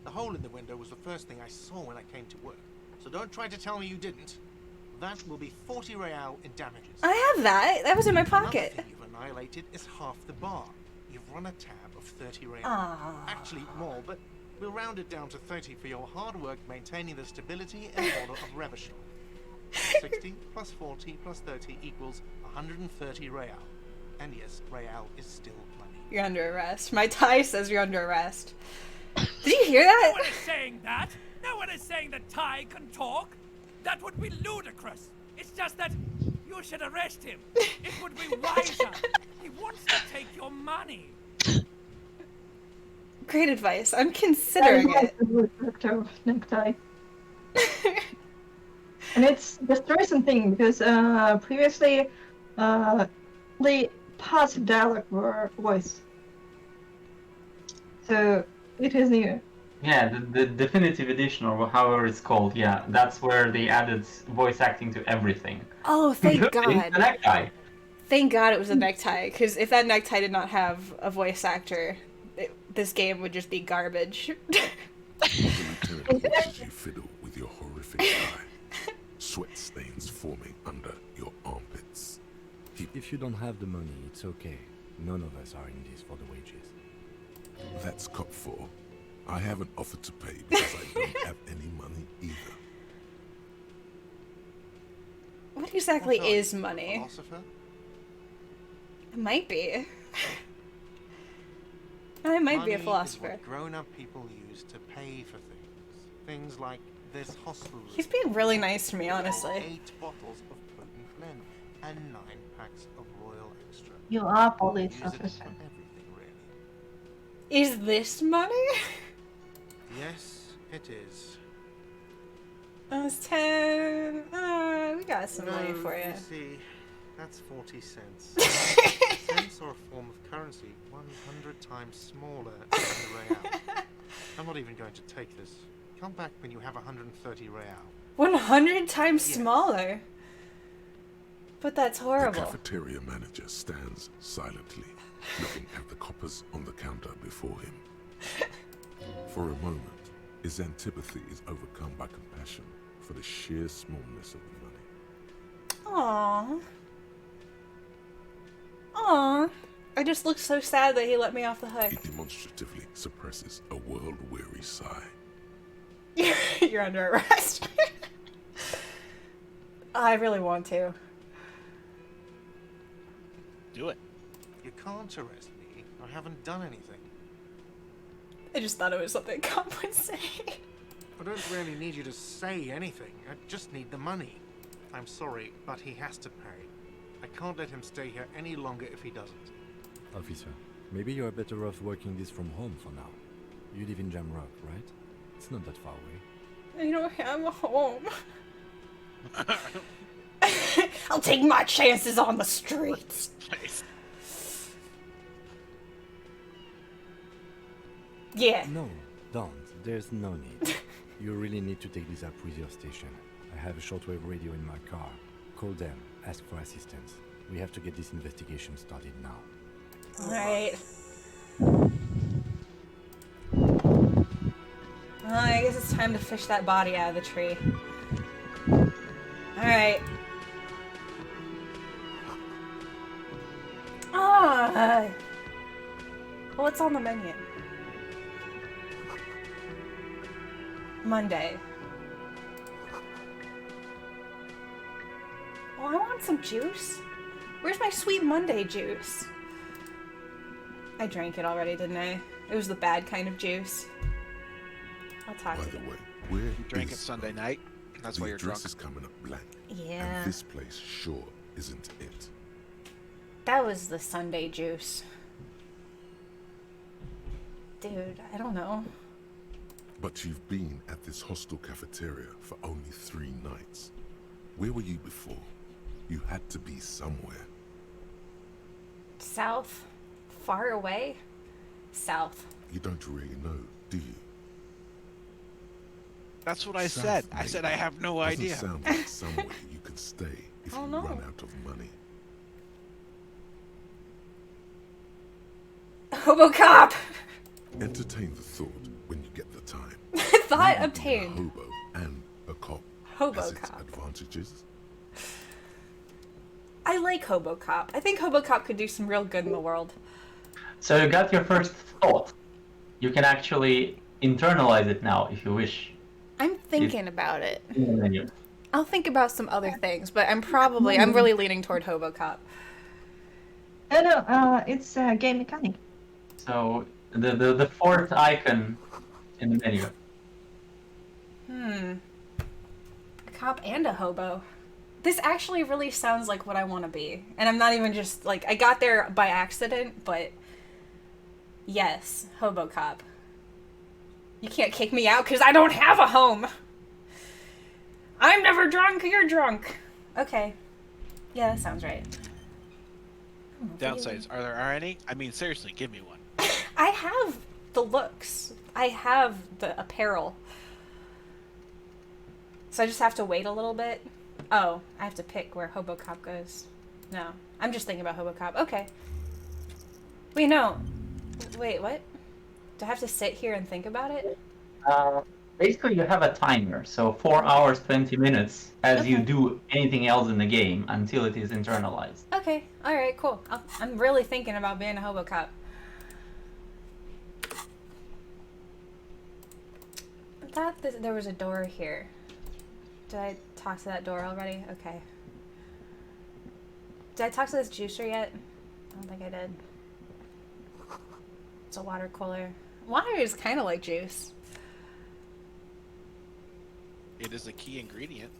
The hole in the window was the first thing I saw when I came to work. So don't try to tell me you didn't. That will be 40 real in damages. I have that. That was in my pocket. Another thing you've annihilated is half the bar. You've run a tab of 30 real. Ah. Actually, more, but we'll round it down to 30 for your hard work maintaining the stability and order of Revachol. 60 plus 40 plus 30 equals 130 real. And yes, real is still money. You're under arrest. My tie says you're under arrest. Did you hear No that? one is saying that. No one is saying that Ty can talk. That would be ludicrous. It's just that you should arrest him. It would be wiser. He wants to take your money. Great advice. I'm considering it. Necktie. And it's the stressing thing because previously the parts of dialogue were voice. So it is new. Yeah, the definitive edition, or however it's called, yeah, that's where they added voice acting to everything. Oh, thank Including God. the necktie. Thank God it was a necktie, because if that necktie did not have a voice actor, this game would just be garbage. The lieutenant watches you fiddle with your horrific eye. Sweat stains forming under your armpits. If you don't have the money, it's okay. None of us are in this for the wages. That's cop 4. I haven't offered to pay because I don't have any money either. What exactly What are is you, a money? philosopher? It might be. I might be Money a is philosopher. what grown-up people use to pay for things. Things like this hospital room. He's being really nice to me, or honestly. 8 bottles of potent phlegm. and 9 packs of Royal Extra. You are police Use it officer. for everything, really. Is this money? Yes, it is. That was 10. We got some money for you. You see, that's 40 cents. Cents are a form of currency 100 times smaller than the real. I'm not even going to take this. Come back when you have 130 real. 100 times Yes. smaller? But that's The horrible. cafeteria manager stands silently, looking at the coppers on the counter before him. For a moment, his antipathy is overcome by compassion for the sheer smallness of the money. Aww. Aww. I just looked so sad that he let me off the hook. He demonstratively suppresses a world-weary sigh. You're under arrest. I really want to. Do it. You can't arrest me. I haven't done anything. I just thought it was something Cop would say. I don't really need you to say anything. I just need the money. I'm sorry, but he has to pay. I can't let him stay here any longer if he doesn't. Officer, maybe you're better off working this from home for now. You live in Jamrock, right? It's not that far away. I don't have a home. I'll take my chances on the streets. Nice. Yeah. No, don't. There's no need. You really need to take this up with your station. I have a shortwave radio in my car. Call them. Ask for assistance. We have to get this investigation started now. Alright. Well, I guess it's time to fish that body out of the tree. Alright. Ah! Well, what's on the menu? Monday. Oh, I want some juice. Where's my sweet Monday juice? I drank it already, didn't I? It was the bad kind of juice. I'll talk By to the you. way, where You drank it is Sunday night. That's the why you're address drunk. is coming up blank. Yeah. And this place sure isn't it. That was the Sunday juice. Dude, I don't know. But you've been at this hostel cafeteria for only 3 nights. Where were you before? You had to be somewhere. South? Far away? South. You don't really know, do you? That's what I South, said. I mate. said I have no Doesn't idea. sound like somewhere you can stay if Oh, you no. run out of money. Hobocop! Entertain the thought when you get the time. Thought Maybe obtained. being a hobo and a cop has its Hobocop. advantages. I like Hobocop. I think Hobocop could do some real good in the world. So you got your first thought. You can actually internalize it now if you wish. I'm thinking about it. In the menu. I'll think about some other things, but I'm really leaning toward Hobocop. No, it's a game mechanic. So the fourth icon in the menu. A cop and a hobo. This actually really sounds like what I want to be. And I'm not even just, like, I got there by accident, but yes, Hobocop. You can't kick me out because I don't have a home. I'm never drunk, you're drunk. Okay. Yeah, that sounds right. Downsides, are there any? I mean, seriously, give me one. I have the looks. I have the apparel. So I just have to wait a little bit. Oh, I have to pick where Hobocop goes. No, I'm just thinking about Hobocop. Okay. Wait, no. Wait, what? Do I have to sit here and think about it? Basically, you have a timer, so 4 hours, 20 minutes, as you Okay. do anything else in the game until it is internalized. Okay, alright, cool. I'm really thinking about being a Hobocop. I thought there was a door here. Did I talk to that door already? Okay. Did I talk to this juicer yet? I don't think I did. It's a water cooler. Water is kind of like juice. It is a key ingredient.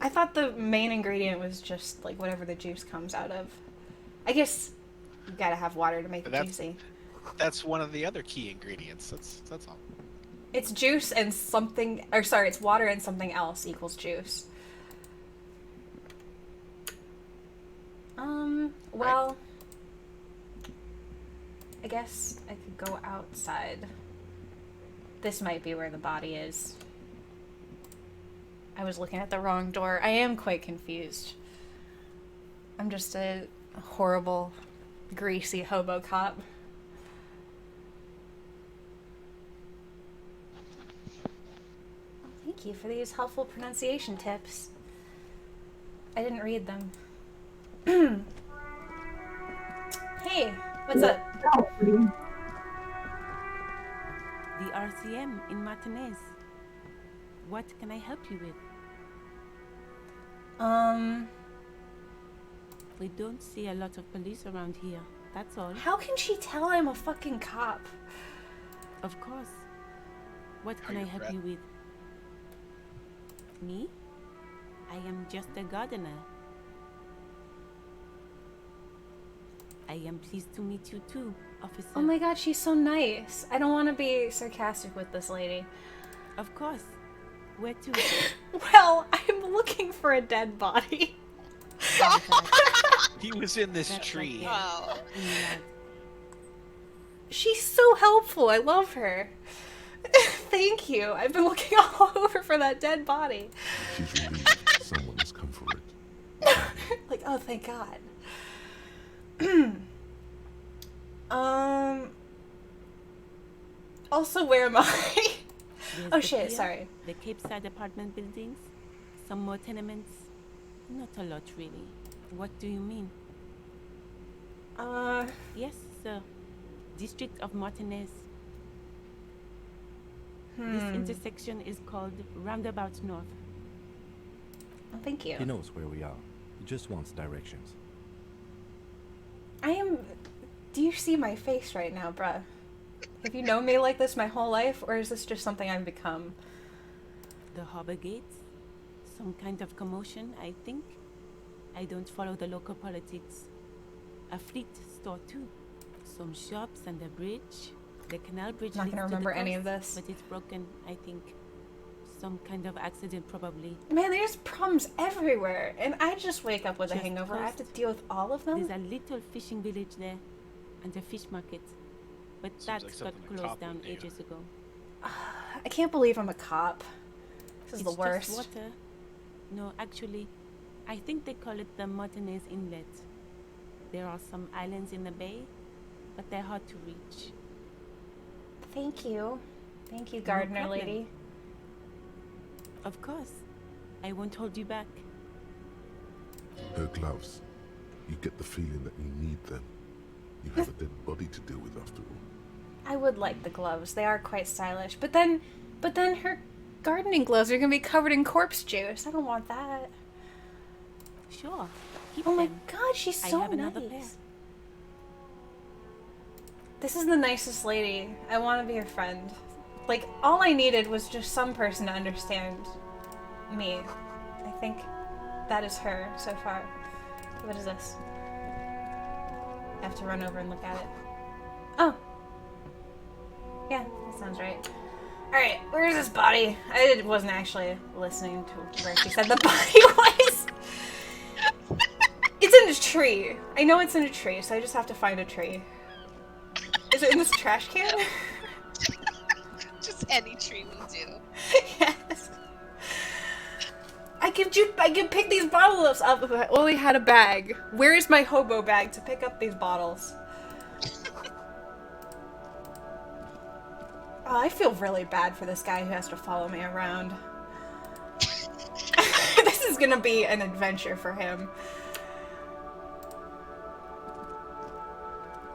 I thought the main ingredient was just like whatever the juice comes out of. I guess you gotta have water to make it juicy. That's one of the other key ingredients. That's all. It's juice and something, or sorry, it's water and something else equals juice. Well, right. I guess I could go outside. This might be where the body is. I was looking at the wrong door. I am quite confused. I'm just a horrible, greasy Hobocop. Thank you for these helpful pronunciation tips. I didn't read them. Hey, what's up? The RCM in Martinez. What can I help you with? We don't see a lot of police around here, that's all. How can she tell I'm a fucking cop? Of course. What can I help you with? Me? I am just a gardener. I am pleased to meet you too, officer. Oh my god, she's so nice. I don't want to be sarcastic with this lady. Of course. Where to? Well, I'm looking for a dead body. He was in this tree. Oh. She's so helpful. I love her. Thank you. I've been looking all over for that dead body. She's relieved someone has come for it. Like, oh, thank God. Also, where am I? Oh shit, pier, sorry. The Cape Side apartment buildings, some more tenements. Not a lot, really. What do you mean? Yes, sir. District of Martinez. This intersection is called Roundabout North. Oh, thank you. He knows where we are. He just wants directions. Do you see my face right now, bruh? Have you known me like this my whole life, or is this just something I've become? The harbor gates? Some kind of commotion, I think. I don't follow the local politics. A fleet store too. Some shops and a bridge. The canal bridge. Not gonna remember any of this. But it's broken, I think. Some kind of accident, probably. Man, there's problems everywhere, and I just wake up with a hangover. I have to deal with all of them. There's a little fishing village there, and a fish market, but that got closed down ages ago. I can't believe I'm a cop. This is the worst. Just water. No, actually, I think they call it the Martinez Inlet. There are some islands in the bay, but they're hard to reach. Thank you. Thank you, gardener lady. Of course. I won't hold you back. Her gloves. You get the feeling that you need them. You have a dead body to deal with after all. I would like the gloves. They are quite stylish. But then her gardening gloves are going to be covered in corpse juice. I don't want that. Sure. Oh my god, she's so nice. This is the nicest lady. I want to be her friend. Like, all I needed was just some person to understand me. I think that is her so far. What is this? I have to run over and look at it. Oh. Yeah, that sounds right. Alright, where's this body? I wasn't actually listening to where she said the body was. It's in a tree. I know it's in a tree, so I just have to find a tree. Is it in this trash can? Just any tree will do. Yes. I can pick these bottles up if I only had a bag. Where is my hobo bag to pick up these bottles? Oh, I feel really bad for this guy who has to follow me around. This is gonna be an adventure for him.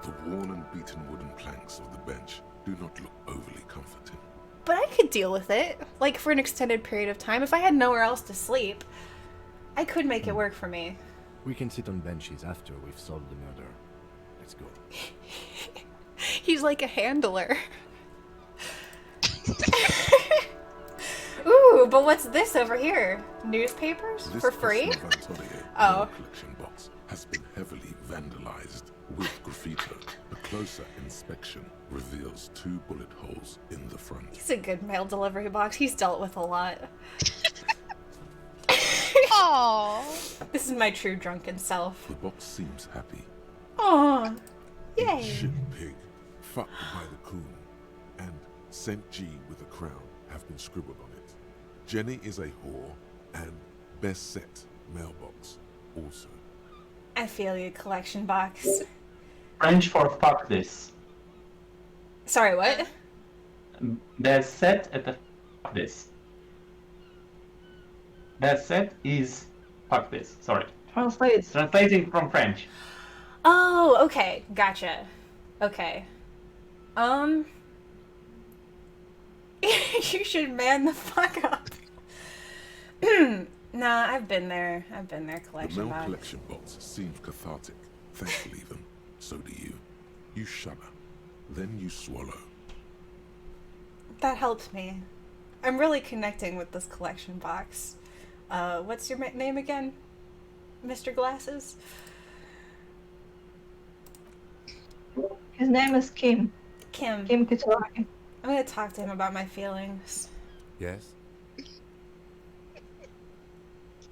The worn and beaten wooden planks of the bench do not look overly comforting. But I could deal with it, like for an extended period of time. If I had nowhere else to sleep, I could make it work for me. We can sit on benches after we've solved the murder. Let's go. He's like a handler. Ooh, but what's this over here? Newspapers? This For free? Cosmo Vantolier Oh. collection box has been heavily vandalized with graffito. A closer inspection reveals 2 bullet holes in the front. He's a good mail delivery box. He's dealt with a lot. Aww. This is my true drunken self. The box seems happy. Aw. Eat Yay. shit pig, fucked by the coon, and Saint G with a crown have been scribbled on it. Jenny is a whore, and best set mailbox also. I feel you, collection box. French for fuck this. Sorry, what? That set at the fuck this. That set is fuck this. Sorry. Translates. Translating from French. Oh, okay. Gotcha. Okay. You should man the fuck up. Nah, I've been there. The Collection mail box. collection box seems cathartic. Thankfully then, so do you. You shudder. Then you swallow. That helps me. I'm really connecting with this collection box. What's your name again, Mr. Glasses? His name is Kim. Kim. Kim Kutaragi. I'm gonna talk to him about my feelings. Yes?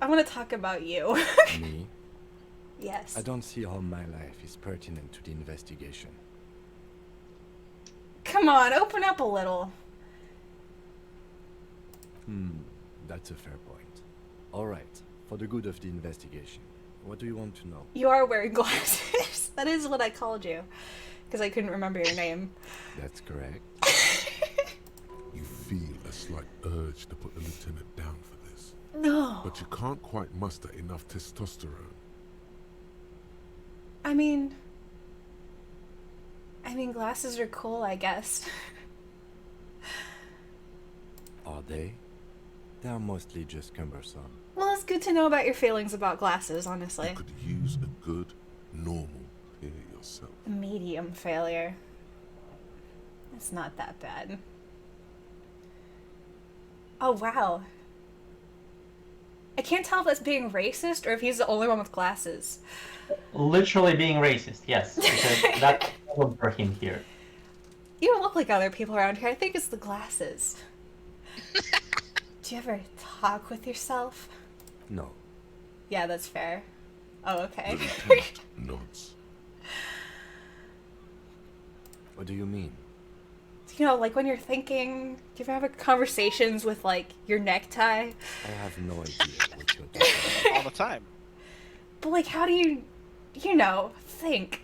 I want to talk about you. Me? Yes. I don't see how my life is pertinent to the investigation. Come on, open up a little. That's a fair point. Alright, for the good of the investigation, what do you want to know? You are wearing glasses. That is what I called you. Because I couldn't remember your name. That's correct. You feel a slight urge to put the lieutenant down for this. No. But you can't quite muster enough testosterone. I mean, glasses are cool, I guess. Are they? They are mostly just cumbersome. Well, it's good to know about your feelings about glasses, honestly. You could use a good, normal pair yourself. Medium failure. It's not that bad. Oh, wow. I can't tell if that's being racist or if he's the only one with glasses. Literally being racist, yes. Because that's all for him here. You don't look like other people around here. I think it's the glasses. Do you ever talk with yourself? No. Yeah, that's fair. Oh, okay. The lieutenant nods. What do you mean? You know, like when you're thinking, do you ever have conversations with, like, your necktie? I have no idea what you're talking about. All the time. But, like, how do you think?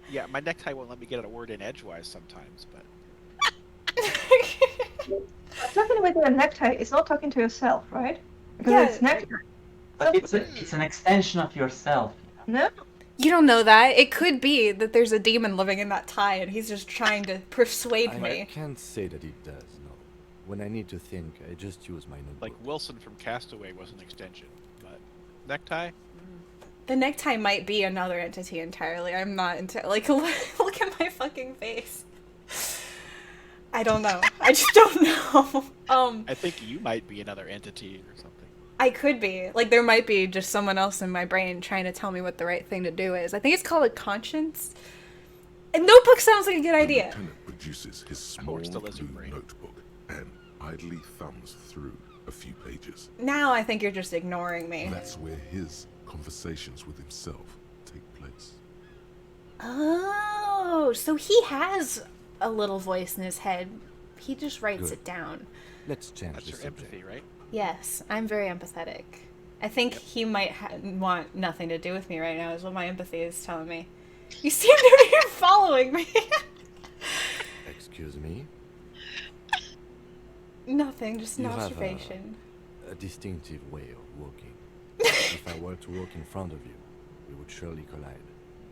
Yeah, my necktie won't let me get a word in edgewise sometimes, but... Talking with your necktie is not talking to yourself, right? Because Yeah. it's necktie. But it's an extension of yourself. No. You don't know that. It could be that there's a demon living in that tie and he's just trying to persuade I me. can't say that it does, no. When I need to think, I just use my notebook. Like Wilson from Castaway was an extension, but necktie? The necktie might be another entity entirely. I'm not like, look at my fucking face. I don't know. I just don't know. I think you might be another entity or something. I could be. Like, there might be just someone else in my brain trying to tell me what the right thing to do is. I think it's called a conscience. A notebook sounds like a good idea. The lieutenant produces his small blue notebook and idly thumbs through a few pages. Now I think you're just ignoring me. That's where his conversations with himself take place. Oh, so he has a little voice in his head. He just writes Good. it down. Let's change That's the your subject. empathy, right? Yes, I'm very empathetic. I think he might want nothing to do with me right now, is what my empathy is telling me. You seem to be following me. Excuse me? Nothing, just an You have observation. a distinctive way of walking. If I were to walk in front of you, we would surely collide.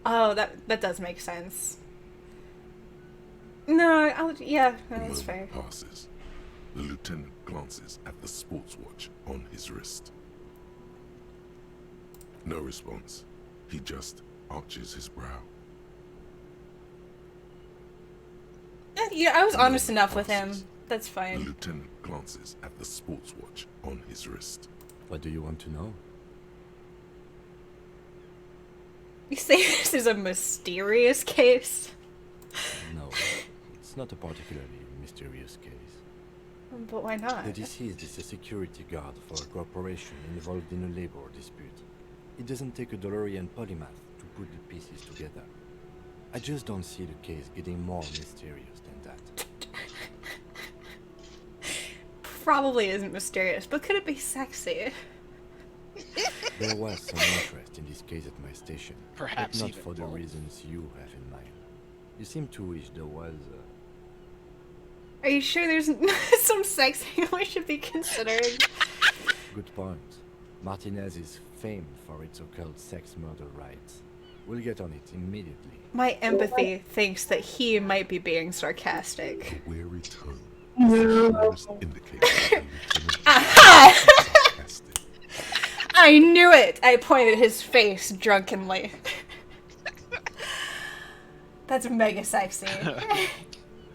Oh, that does make sense. No, yeah, that's fair. Passes. The lieutenant glances at the sports watch on his wrist. No response. He just arches his brow. Yeah, I was honest enough with him That's The fine. lieutenant glances at the sports watch on his wrist. What do you want to know? You say this is a mysterious case? No, it's not a particularly mysterious case. But why not? The deceased is a security guard for a corporation involved in a labor dispute. It doesn't take a DeLorean polymath to put the pieces together. I just don't see the case getting more mysterious than that. Probably isn't mysterious, but could it be sexy? There was some interest in this case at my station, Perhaps but not even for the more. reasons you have in mind. You seem to wish there was Are you sure there's some sexy we should be considering? Good point. Martinez is famed for its occult sex murder rights. We'll get on it immediately. My empathy thinks that he might be being sarcastic. A weary tone. No. Indicates that the lieutenant Aha! is sarcastic. I knew it! I pointed his face drunkenly. That's mega sexy.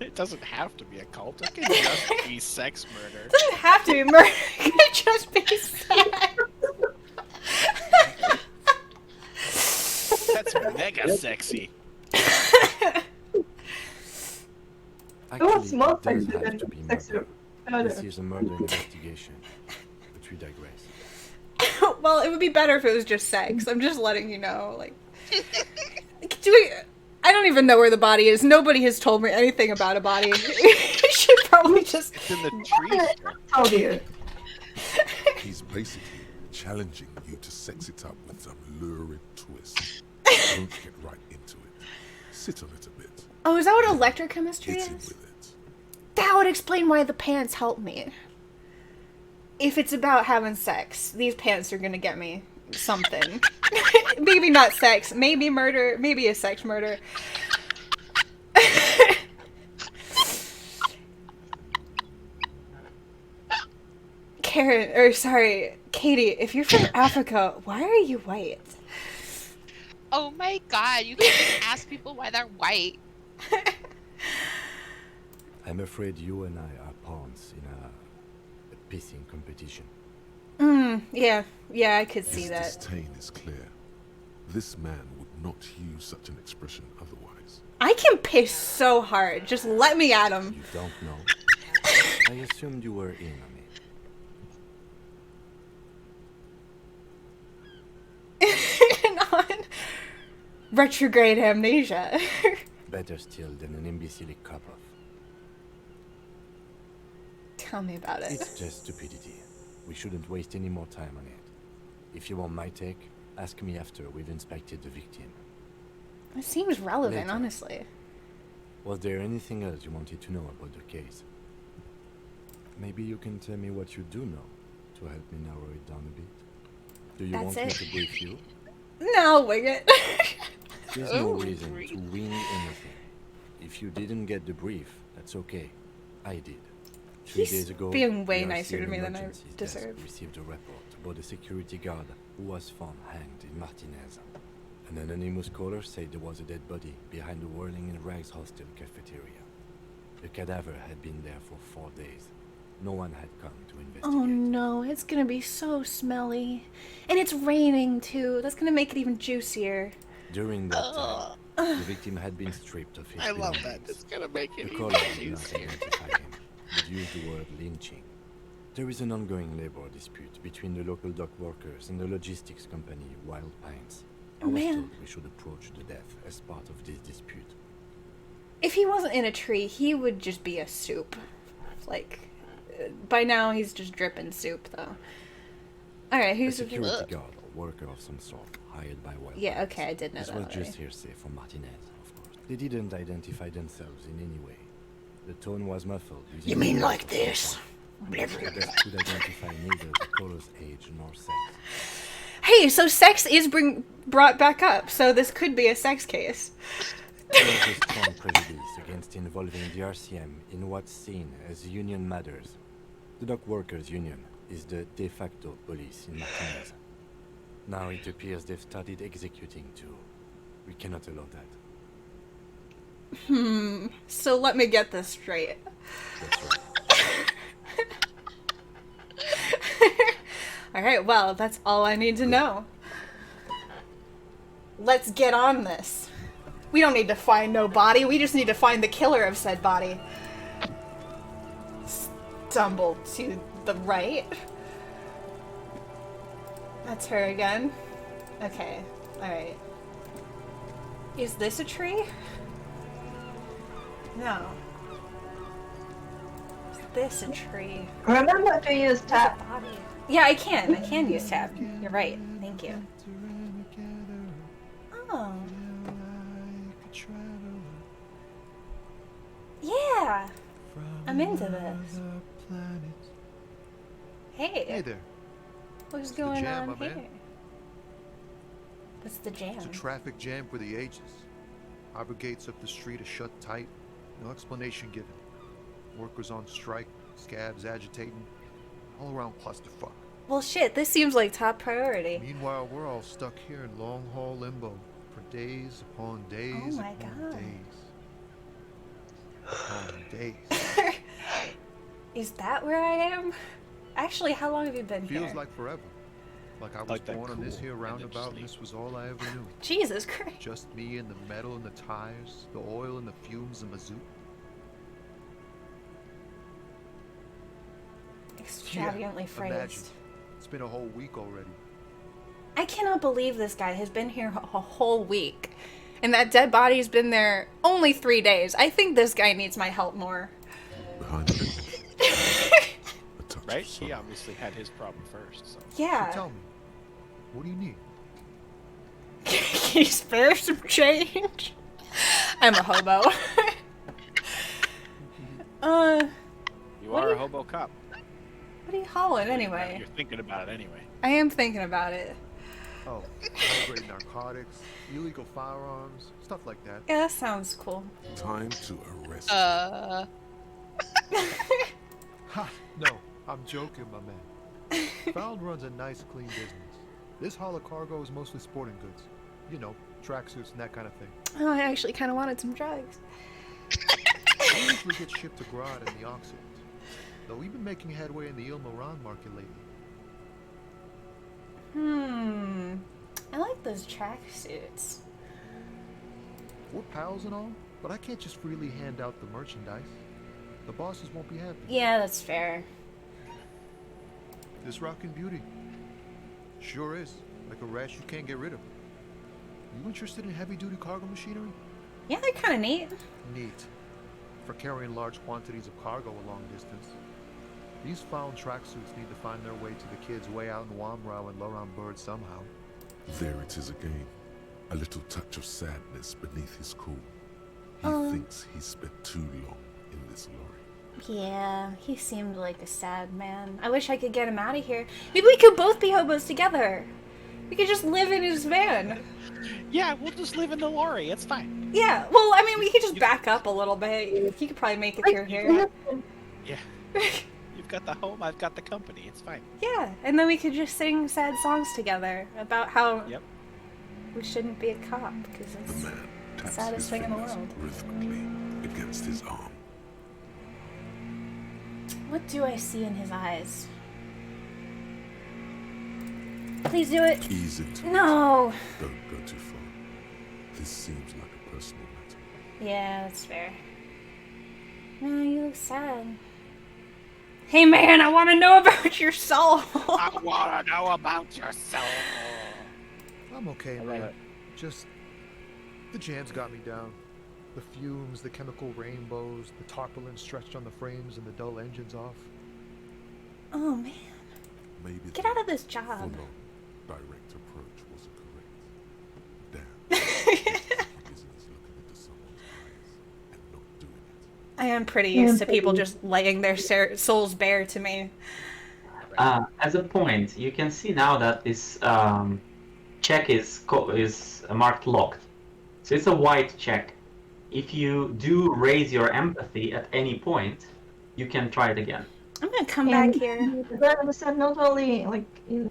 It doesn't have to be a cult. It can just be sex murder. It doesn't have to be murder. It could just be sex. That's mega sexy. Actually, small it does things have than to be sex murder. This is a murder investigation, but we digress. Well, it would be better if it was just sex. I'm just letting you know. Like, do we? I don't even know where the body is. Nobody has told me anything about a body. We should probably just. It's in the trees. Told you. He's basically challenging you to sex it up with some lurid twist. Don't get right into it. Sit on it a bit. Oh, is that what electrochemistry Get in is? with it. That would explain why the pants help me. If it's about having sex, these pants are gonna get me something. Maybe not sex, maybe murder, maybe a sex murder. Katie, if you're from Africa, why are you white? Oh my god, you can't just ask people why they're white. I'm afraid you and I are pawns in a pissing competition. Yeah, I could see His that. disdain is clear. This man would not use such an expression otherwise. I can piss so hard, just let me at him. You don't know. I assumed you were in on it. On retrograde amnesia. Better still than an imbecilic cop-off. Tell me about it. It's just stupidity. We shouldn't waste any more time on it. If you want my take, ask me after we've inspected the victim. It seems relevant, Later. honestly. Was there anything else you wanted to know about the case? Maybe you can tell me what you do know to help me narrow it down a bit. Do you That's want it. me to brief you? No, I'll wing it. There's no reason to wing anything. If you didn't get the brief, that's okay. I did. 3 He's days ago, being way the nicer to RCM me than I emergencies desk deserve. received a report about a security guard who was found hanged in Martinez. An anonymous caller said there was a dead body behind the Whirling in Rags hostel cafeteria. The cadaver had been there for 4 days. No one had come to investigate. Oh no, it's gonna be so smelly. And it's raining too. That's gonna make it even juicier. During that time, the victim had been stripped of his I love that. belongings. It's gonna make it The even caller did not juicier. identify him, but used the word lynching. There is an ongoing labor dispute between the local dock workers and the logistics company Wild Pines. I was Man. told we should approach the death as part of this dispute. If he wasn't in a tree, he would just be a soup. Like, by now he's just dripping soup, though. Alright, A who's security guard or worker of some sort, hired by Wild Yeah, Pines. okay, I did know This that was already. just hearsay from Martinez, of course. They didn't identify themselves in any way. The tone was muffled. using You mean the like voice of this? someone. The desk could identify neither the caller's age nor sex. Hey, so sex is brought back up, so this could be a sex case. There is a strong prejudice against involving the RCM in what's seen as union matters. The dock workers' union is the de facto police in Martinez. Now it appears they've started executing too. We cannot allow that. So let me get this straight. That's right. Alright, well, that's all I need to know. Let's get on this. We don't need to find no body, we just need to find the killer of said body. Stumble to the right. That's her again. Okay, alright. Is this a tree? No. Is this a tree? Remember to use tab. Yeah, I can use tab. You're right. Thank you. Oh. Yeah. I'm into this. Hey. Hey there. What's It's the going jam, on my here? man. What's the jam? It's a traffic jam for the ages. Harbor gates up the street are shut tight. No explanation given. Workers on strike, scabs agitating. All around clusterfuck. Well, shit, this seems like top priority. Meanwhile, we're all stuck here in long haul limbo for days upon days Oh my upon God. days. Upon days. Is that where I am? Actually, how long have you been Feels here? like forever. Like I was Like that born on this cool here and roundabout and this was all I ever knew. Jesus Christ. Just me and the metal and the tires, the oil and the fumes and mazout. Extravagantly phrased. Imagine. It's been a whole week already. I cannot believe this guy has been here a whole week. And that dead body's been there only 3 days. I think this guy needs my help more. Right? He obviously had his problem first, so. Yeah. So tell me, what do you need? Can you spare some change? I'm a hobo. You what are are a hobo cop. What are you hauling anyway? You're thinking about it anyway. I am thinking about it. Oh, high-grade narcotics, illegal firearms, stuff like that. Yeah, that sounds cool. Time to arrest. Ha! No, I'm joking, my man. Found runs a nice, clean business. This haul of cargo is mostly sporting goods. You know, tracksuits and that kind of thing. Oh, I actually kind of wanted some drugs. We usually get shipped to Grad and the Occident. Though we've been making headway in the Il Moran market lately. I like those tracksuits. We're pals and all, but I can't just freely hand out the merchandise. The bosses won't be happy. Yeah, that's fair. This rockin' beauty. Sure is. Like a rash you can't get rid of. You interested in heavy-duty cargo machinery? Yeah, they're kind of neat. Neat. For carrying large quantities of cargo a long distance. These found tracksuits need to find their way to the kids way out in Wamrau and Loran Bird somehow. There it is again. A little touch of sadness beneath his cool. He thinks he spent too long in this lorry. Yeah, he seemed like a sad man. I wish I could get him out of here. Maybe we could both be hobos together. We could just live in his van. Yeah, we'll just live in the lorry. It's fine. Yeah, well, I mean, we could just back up a little bit. He could probably make it through here. Yeah. You've got the home, I've got the company. It's fine. Yeah, and then we could just sing sad songs together about how we shouldn't be a cop, because it's the saddest thing in the world. Rhythmically against his arm. What do I see in his eyes? Please do it. Ease into No. it. Don't go too far. This seems like a personal matter. Yeah, that's fair. No, you look sad. Hey man, I want to know about your soul. I want to know about your soul. I'm okay, man. Just the jam's got me down. The fumes, the chemical rainbows, the tarpaulin stretched on the frames and the dull engines off. Oh man. Maybe Get out of this job. full-on direct approach wasn't correct. Damn. I am pretty used to people just laying their souls bare to me. As a point, you can see now that this check is marked locked. So it's a white check. If you do raise your empathy at any point, you can try it again. I'm gonna come back here. I understand not only like in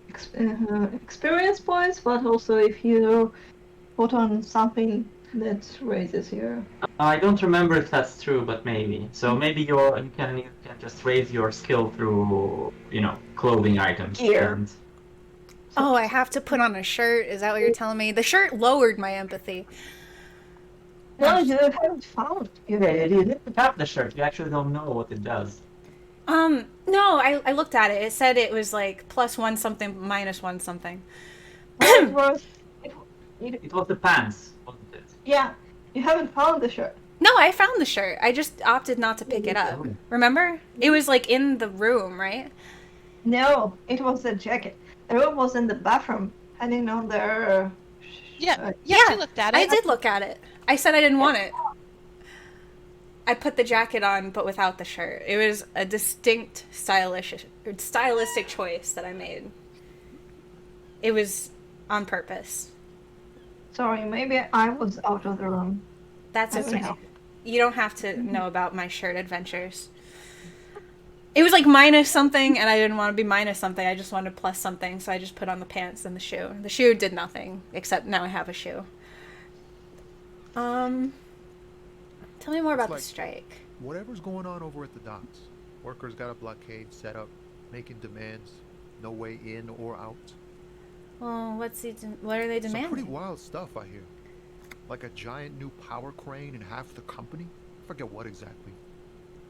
experience points, but also if you put on something Let's raise this here. I don't remember if that's true, but maybe. So maybe you can just raise your skill through, clothing items. Gear. And Oh, I have to put on a shirt. Is that what you're telling me? The shirt lowered my empathy. No, you haven't found. you didn't have the shirt. You actually don't know what it does. No, I looked at it. It said it was like +1 something, -1 something. It was the pants, wasn't it? Yeah, you haven't found the shirt. No, I found the shirt. I just opted not to pick it up. Remember? It was like in the room, right? No, it was the jacket. The room was in the bathroom, hanging on there. Yeah, you looked at it. I did look at it. I said I didn't want it. I put the jacket on, but without the shirt. It was a distinct stylistic choice that I made. It was on purpose. Sorry, maybe I was out of the room. That's Doesn't okay. help. You don't have to know about my shirt adventures. It was like minus something, and I didn't want to be minus something. I just wanted plus something, so I just put on the pants and the shoe. The shoe did nothing, except now I have a shoe. Tell me more about the strike. Whatever's going on over at the docks. Workers got a blockade set up, making demands. No way in or out. Well, what are they demanding? Some pretty wild stuff, I hear. Like a giant new power crane in half the company? I forget what exactly.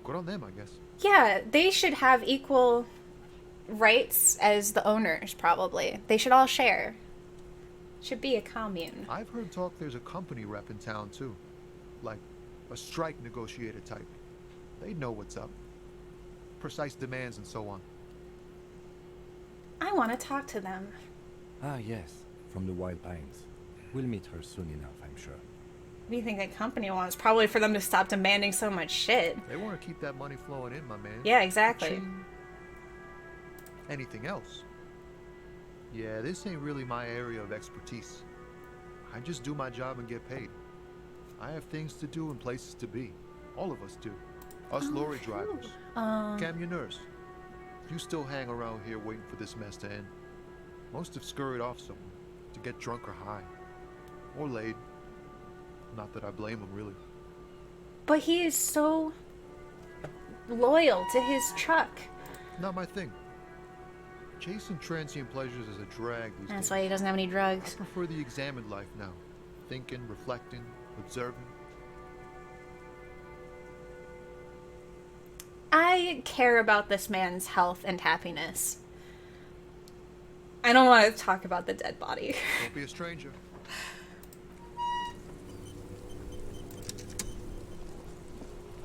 Good on them, I guess. Yeah, they should have equal rights as the owners, probably. They should all share. Should be a commune. I've heard talk there's a company rep in town, too. Like a strike negotiator type. They'd know what's up. Precise demands and so on. I want to talk to them. Ah, yes, from the Wild Pines. We'll meet her soon enough, I'm sure. What do you think the company wants? Probably for them to stop demanding so much shit. They want to keep that money flowing in, my man. Yeah, exactly. Anything else? Yeah, this ain't really my area of expertise. I just do my job and get paid. I have things to do and places to be. All of us do. Us lorry drivers. Camioners. You still hang around here waiting for this mess to end. Most have scurried off somewhere to get drunk or high. Or laid. Not that I blame them, really. But he is so loyal to his truck. Not my thing. Chasing transient pleasures is a drag these days. That's why he doesn't have any drugs. I prefer the examined life now. Thinking, reflecting, observing. I care about this man's health and happiness. I don't want to talk about the dead body. Don't be a stranger.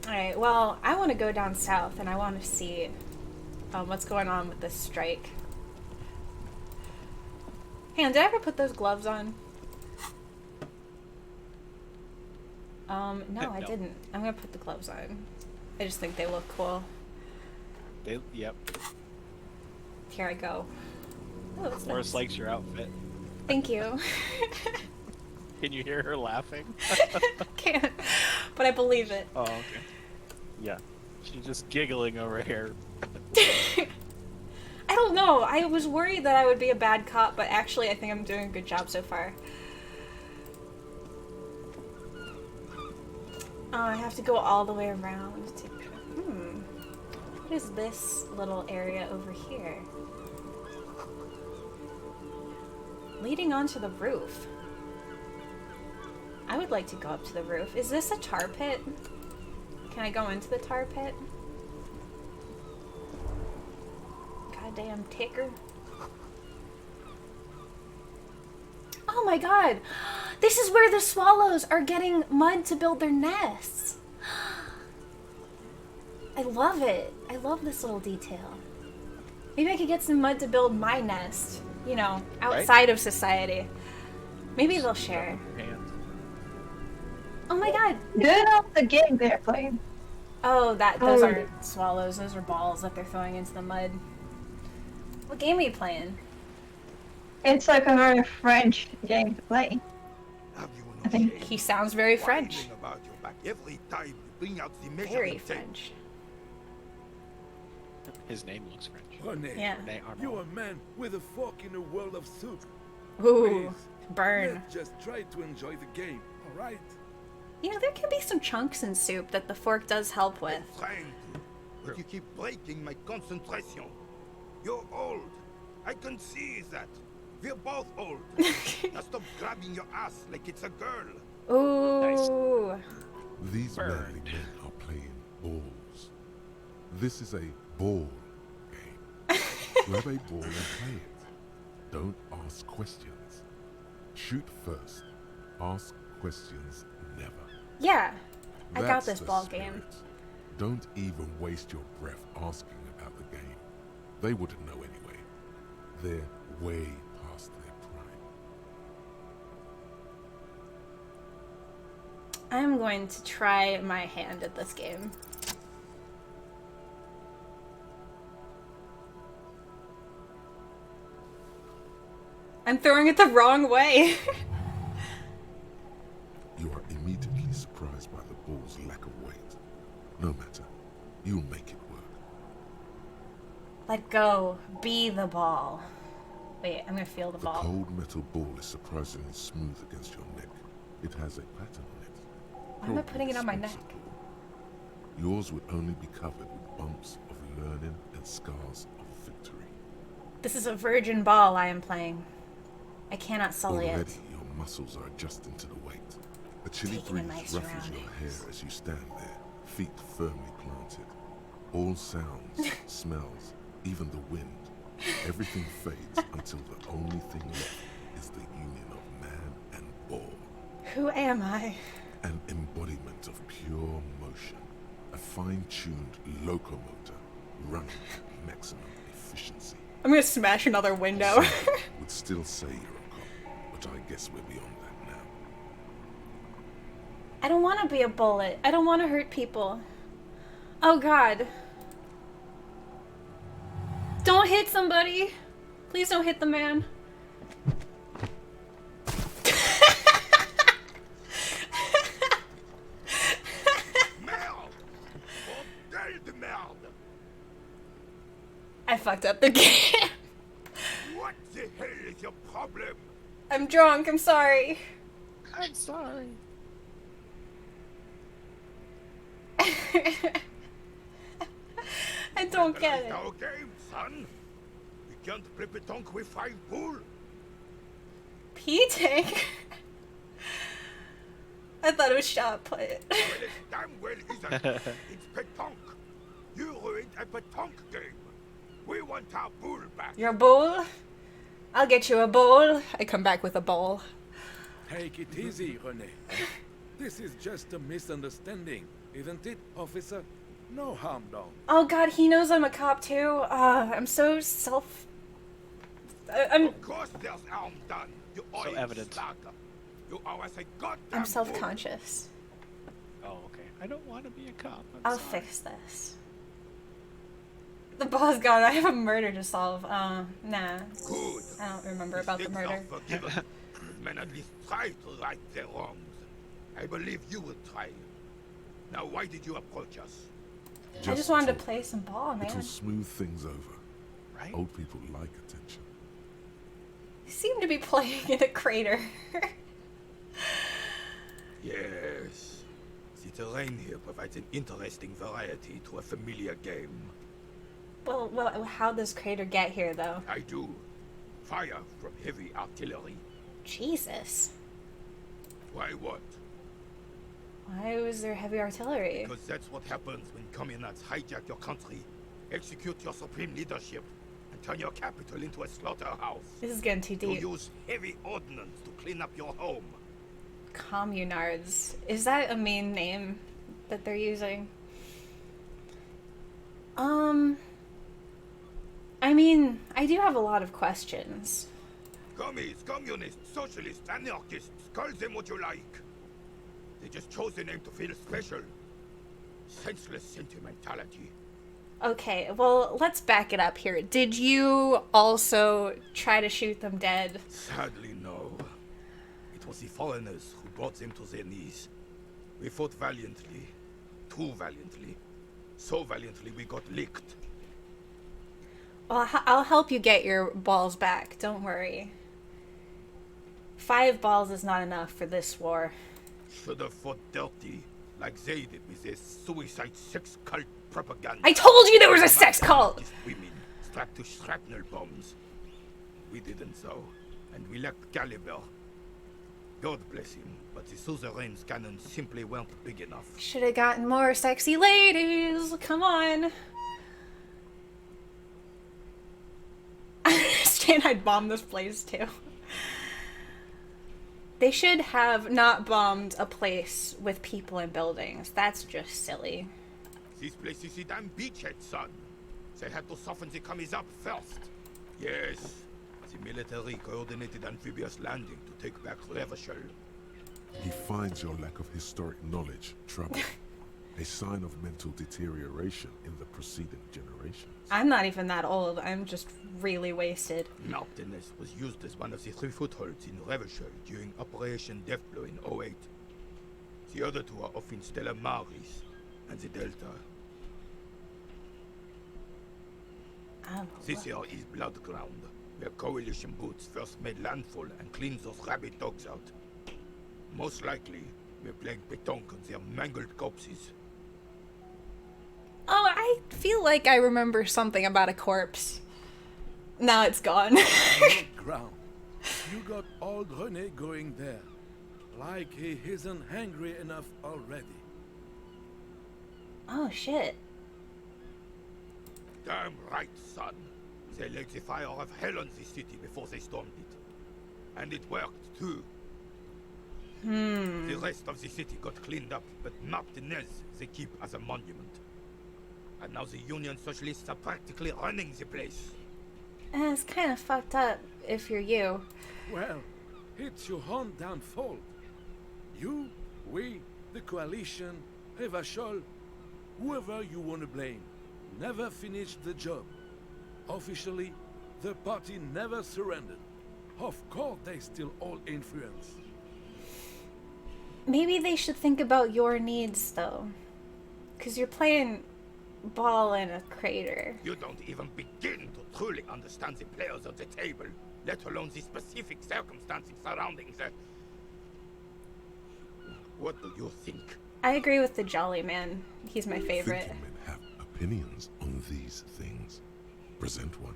Alright, well, I want to go down south and I want to see what's going on with this strike. Hang on, did I ever put those gloves on? No, I didn't. I'm gonna put the gloves on. I just think they look cool. Yep. Here I go. Oh, it's Morris nice. likes your outfit. Thank you. Can you hear her laughing? Can't, but I believe it. Oh, okay. Yeah. She's just giggling over here. I don't know. I was worried that I would be a bad cop, but actually I think I'm doing a good job so far. Oh, I have to go all the way around to... What is this little area over here? Leading onto the roof. I would like to go up to the roof. Is this a tar pit? Can I go into the tar pit? Goddamn ticker. Oh my god! This is where the swallows are getting mud to build their nests. I love it. I love this little detail. Maybe I could get some mud to build my nest. You know, outside of society. Maybe they'll share. Oh my god! Good off the game they're playing. Oh, those aren't swallows. Those are balls that they're throwing into the mud. What game are you playing? It's like a very French game to play. I think. He sounds very French. Every time you bring out the Very French. His name looks French. René, Yeah. you're a man with a fork in a world of soup. Ooh, burn. Let's just try to enjoy the game. All right. You know, there can be some chunks in soup that the fork does help with. I'm trying to, but you keep breaking my concentration. You're old. I can see that. We're both old. Now stop grabbing your ass like it's a girl. Ooh. These manly men are playing balls. This is a ball game. Grab a ball and play it. Don't ask questions. Shoot first. Ask questions never. Yeah, I got That's this the ball spirit. game. Don't even waste your breath asking about the game. They wouldn't know anyway. They're way past their prime. I'm going to try my hand at this game. I'm throwing it the wrong way. You are immediately surprised by the ball's lack of weight. No matter, you'll make it work. Let go. Be the ball. Wait, I'm gonna feel the The ball. cold metal ball is surprisingly smooth against your neck. It has a pattern on it. Why am I putting it on my neck? Yours would only be covered with bumps of learning and scars of victory. This is a virgin ball I am playing. I cannot sully Already, it. your muscles are adjusting to the weight. A chilly Taking in breeze my ruffles your hair as you stand there, feet firmly planted. All sounds, smells, even the wind, everything fades until the only thing left is the union of man and ball. Who am I? An embodiment of pure motion. A fine-tuned locomotor running at maximum efficiency. I'm gonna smash another window. Some would still say you're a cop, but I guess we're beyond that now. I don't want to be a bullet. I don't want to hurt people. Oh god. Don't hit somebody. Please don't hit the man. I fucked up the game. What the hell is your problem? I'm drunk. I'm sorry. I'm sorry. I don't get it. Our game, son. We can't play petanque with 5 bull. P-Tank? I thought it was shot put. Well, it damn well isn't. It's petanque. You ruined a petanque game. We want our bull back. Your bowl? I'll get you a bowl. I come back with a bowl. Take it easy, René. This is just a misunderstanding, isn't it, officer? No harm done. Oh god, he knows I'm a cop too. I'm so I'm Of course there's harm done. You So evident. Slacker. You are as a goddamn I'm self-conscious. Oh, okay. I don't want to be a cop. I'll fix this. The ball's gone. I have a murder to solve. Nah. Good. I don't remember about the Mistakes murder. are forgiven. But men at least try to right their wrongs. I believe you will try. Now, why did you approach us? I just wanted to play some ball, man. It'll smooth things over. Right? Old people like attention. You seem to be playing in a crater. Yes. The terrain here provides an interesting variety to a familiar game. Well, how'd this crater get here, though? I do. Fire from heavy artillery. Jesus. Why what? Why was there heavy artillery? Because that's what happens when communists hijack your country, execute your supreme leadership, and turn your capital into a slaughterhouse. This is getting too deep. You use heavy ordnance to clean up your home. Communards. Is that a mean name that they're using? I mean, I do have a lot of questions. Commies, communists, socialists, anarchists, call them what you like. They just chose the name to feel special. Senseless sentimentality. Okay, well, let's back it up here. Did you also try to shoot them dead? Sadly, no. It was the foreigners who brought them to their knees. We fought valiantly. Too valiantly. So valiantly we got licked. Well, I'll help you get your balls back. Don't worry. 5 balls is not enough for this war. Should have fought dirty, like they did with their suicide sex cult propaganda. I told you there was a sex cult! Women strapped to shrapnel bombs. We didn't so, and we lacked caliber. God bless him, but the suzerain's cannons simply weren't big enough. Should have gotten more sexy ladies. Come on. I understand I'd bomb this place too. They should have not bombed a place with people and buildings. That's just silly. This place is a damn beachhead, son. They had to soften the commies up first. Yes, the military coordinated amphibious landing to take back Revachol. He finds your lack of historic knowledge troubling, a sign of mental deterioration in the preceding generations. I'm not even that old. I'm just really wasted. Martinez was used as one of the 3 footholds in Revachol during Operation Deathblow in 08. The other 2 are off in Stella Maris and the Delta. This here is Blood Ground, where Coalition boots first made landfall and cleaned those rabid dogs out. Most likely, we're playing pétanque on their mangled corpses. Oh, I feel like I remember something about a corpse. Now it's gone. Blood Ground. You got old René going there. Like he isn't hungry enough already. Oh, shit. Damn right, son. They laid the fire of hell on the city before they stormed it. And it worked, too. The rest of the city got cleaned up, but Martinez they keep as a monument. And now the Union Socialists are practically running the place. And it's kind of fucked up if you're you. Well, it's your own downfall. You, we, the coalition, Revachol, whoever you want to blame, never finished the job. Officially, the party never surrendered. Of course, they still all influence. Maybe they should think about your needs, though. Because you're playing ball in a crater. You don't even begin to truly understand the players of the table, let alone the specific circumstances surrounding the... What do you think? I agree with the Jolly Man. He's my favorite. Thinking men have opinions on these things. Present one.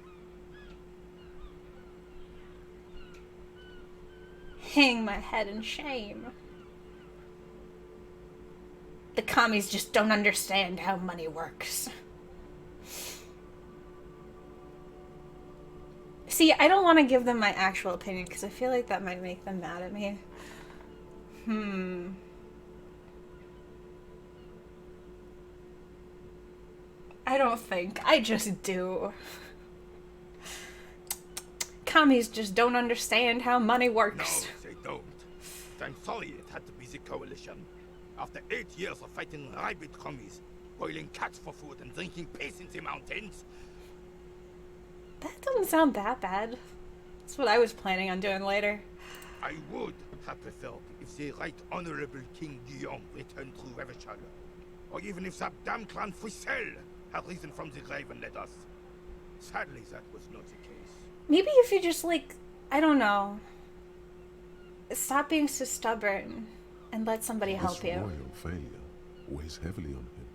Hang my head in shame. The commies just don't understand how money works. See, I don't want to give them my actual opinion because I feel like that might make them mad at me. I don't think. I just do. Commies just don't understand how money works. No, they don't. I'm sorry it had to be the coalition. After 8 years of fighting rabid commies, boiling cats for food and drinking piss in the mountains. That doesn't sound that bad. That's what I was planning on doing later. I would have preferred if the Right Honorable King Guillaume returned to Revachol. Or even if that damn clan Frisel had risen from the grave and led us. Sadly, that was not the case. Maybe if you just, like, I don't know, stop being so stubborn and let somebody help This you. royal failure weighs heavily on him.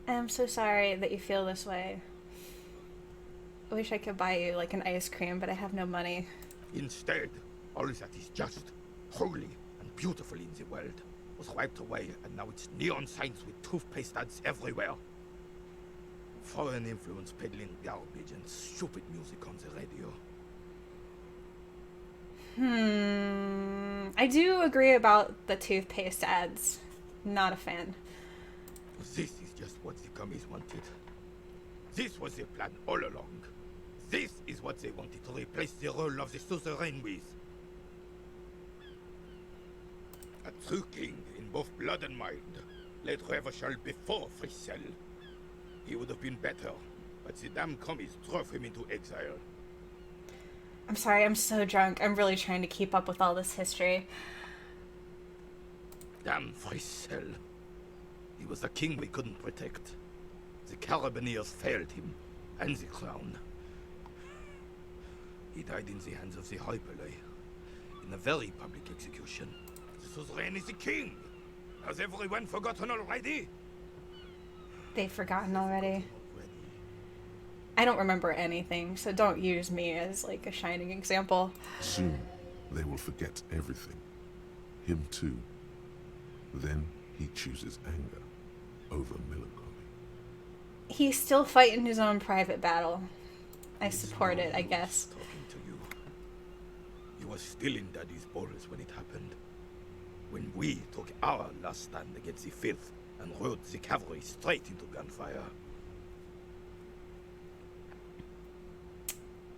I'm so sorry that you feel this way. I wish I could buy you, like, an ice cream, but I have no money. Instead, all that is just, holy, and beautiful in the world was wiped away, and now it's neon signs with toothpaste ads everywhere. Foreign influence peddling garbage and stupid music on the radio. I do agree about the toothpaste ads. Not a fan. This is just what the commies wanted. This was their plan all along. This is what they wanted to replace the role of the suzerain with. A true king in both blood and mind led Revachol before Frisel. He would have been better, but the damn commies drove him into exile. I'm sorry, I'm so drunk. I'm really trying to keep up with all this history. Damn Frisel. He was a king we couldn't protect. The Carabineers failed him, and the crown. He died in the hands of the Hyperlay, in a very public execution. suzerain is the king. Has everyone forgotten already? They've forgotten already. I don't remember anything, so don't use me as like a shining example. Soon, they will forget everything. Him too. Then he chooses anger over melancholy. He's still fighting his own private battle. I support it, I guess. Talking to you. You were still in Daddy's balls when it happened. When we took our last stand against the filth and rode the cavalry straight into gunfire.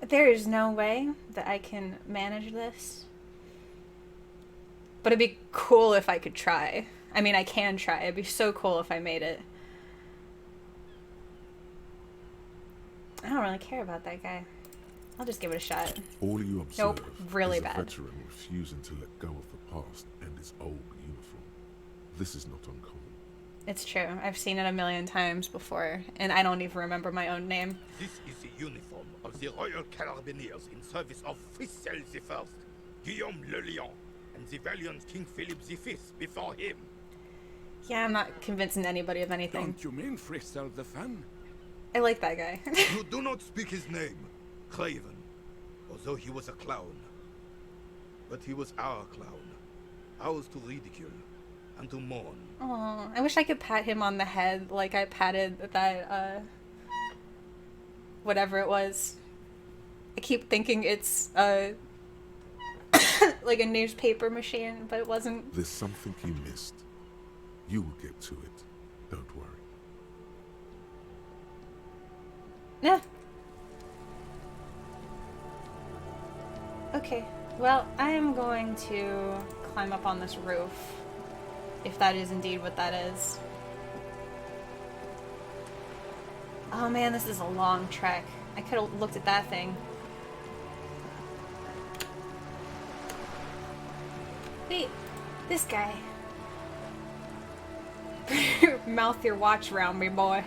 There is no way that I can manage this. But it'd be cool if I could try. I mean, I can try. It'd be so cool if I made it. I don't really care about that guy. I'll just give it a shot. All you observe really is a bad. veteran refusing to let go of the past and his old uniform. This is not uncommon. It's true. I've seen it a million times before, and I don't even remember my own name. This is the uniform of the Royal Carabineers in service of Frissel I, Guillaume le Lion, and the valiant King Philip V before him. Yeah, I'm not convincing anybody of anything. Don't you mean Frissel the fan? I like that guy. You do not speak his name, Craven, although he was a clown. But he was our clown, ours to ridicule and to mourn. Oh, I wish I could pat him on the head like I patted that, whatever it was. I keep thinking it's, like a newspaper machine, but it wasn't. There's something you missed. You will get to it. Don't worry. Yeah. Okay, well, I am going to climb up on this roof, if that is indeed what that is. Oh man, this is a long trek. I could have looked at that thing. Wait, this guy. Mouth your watch around me, boy.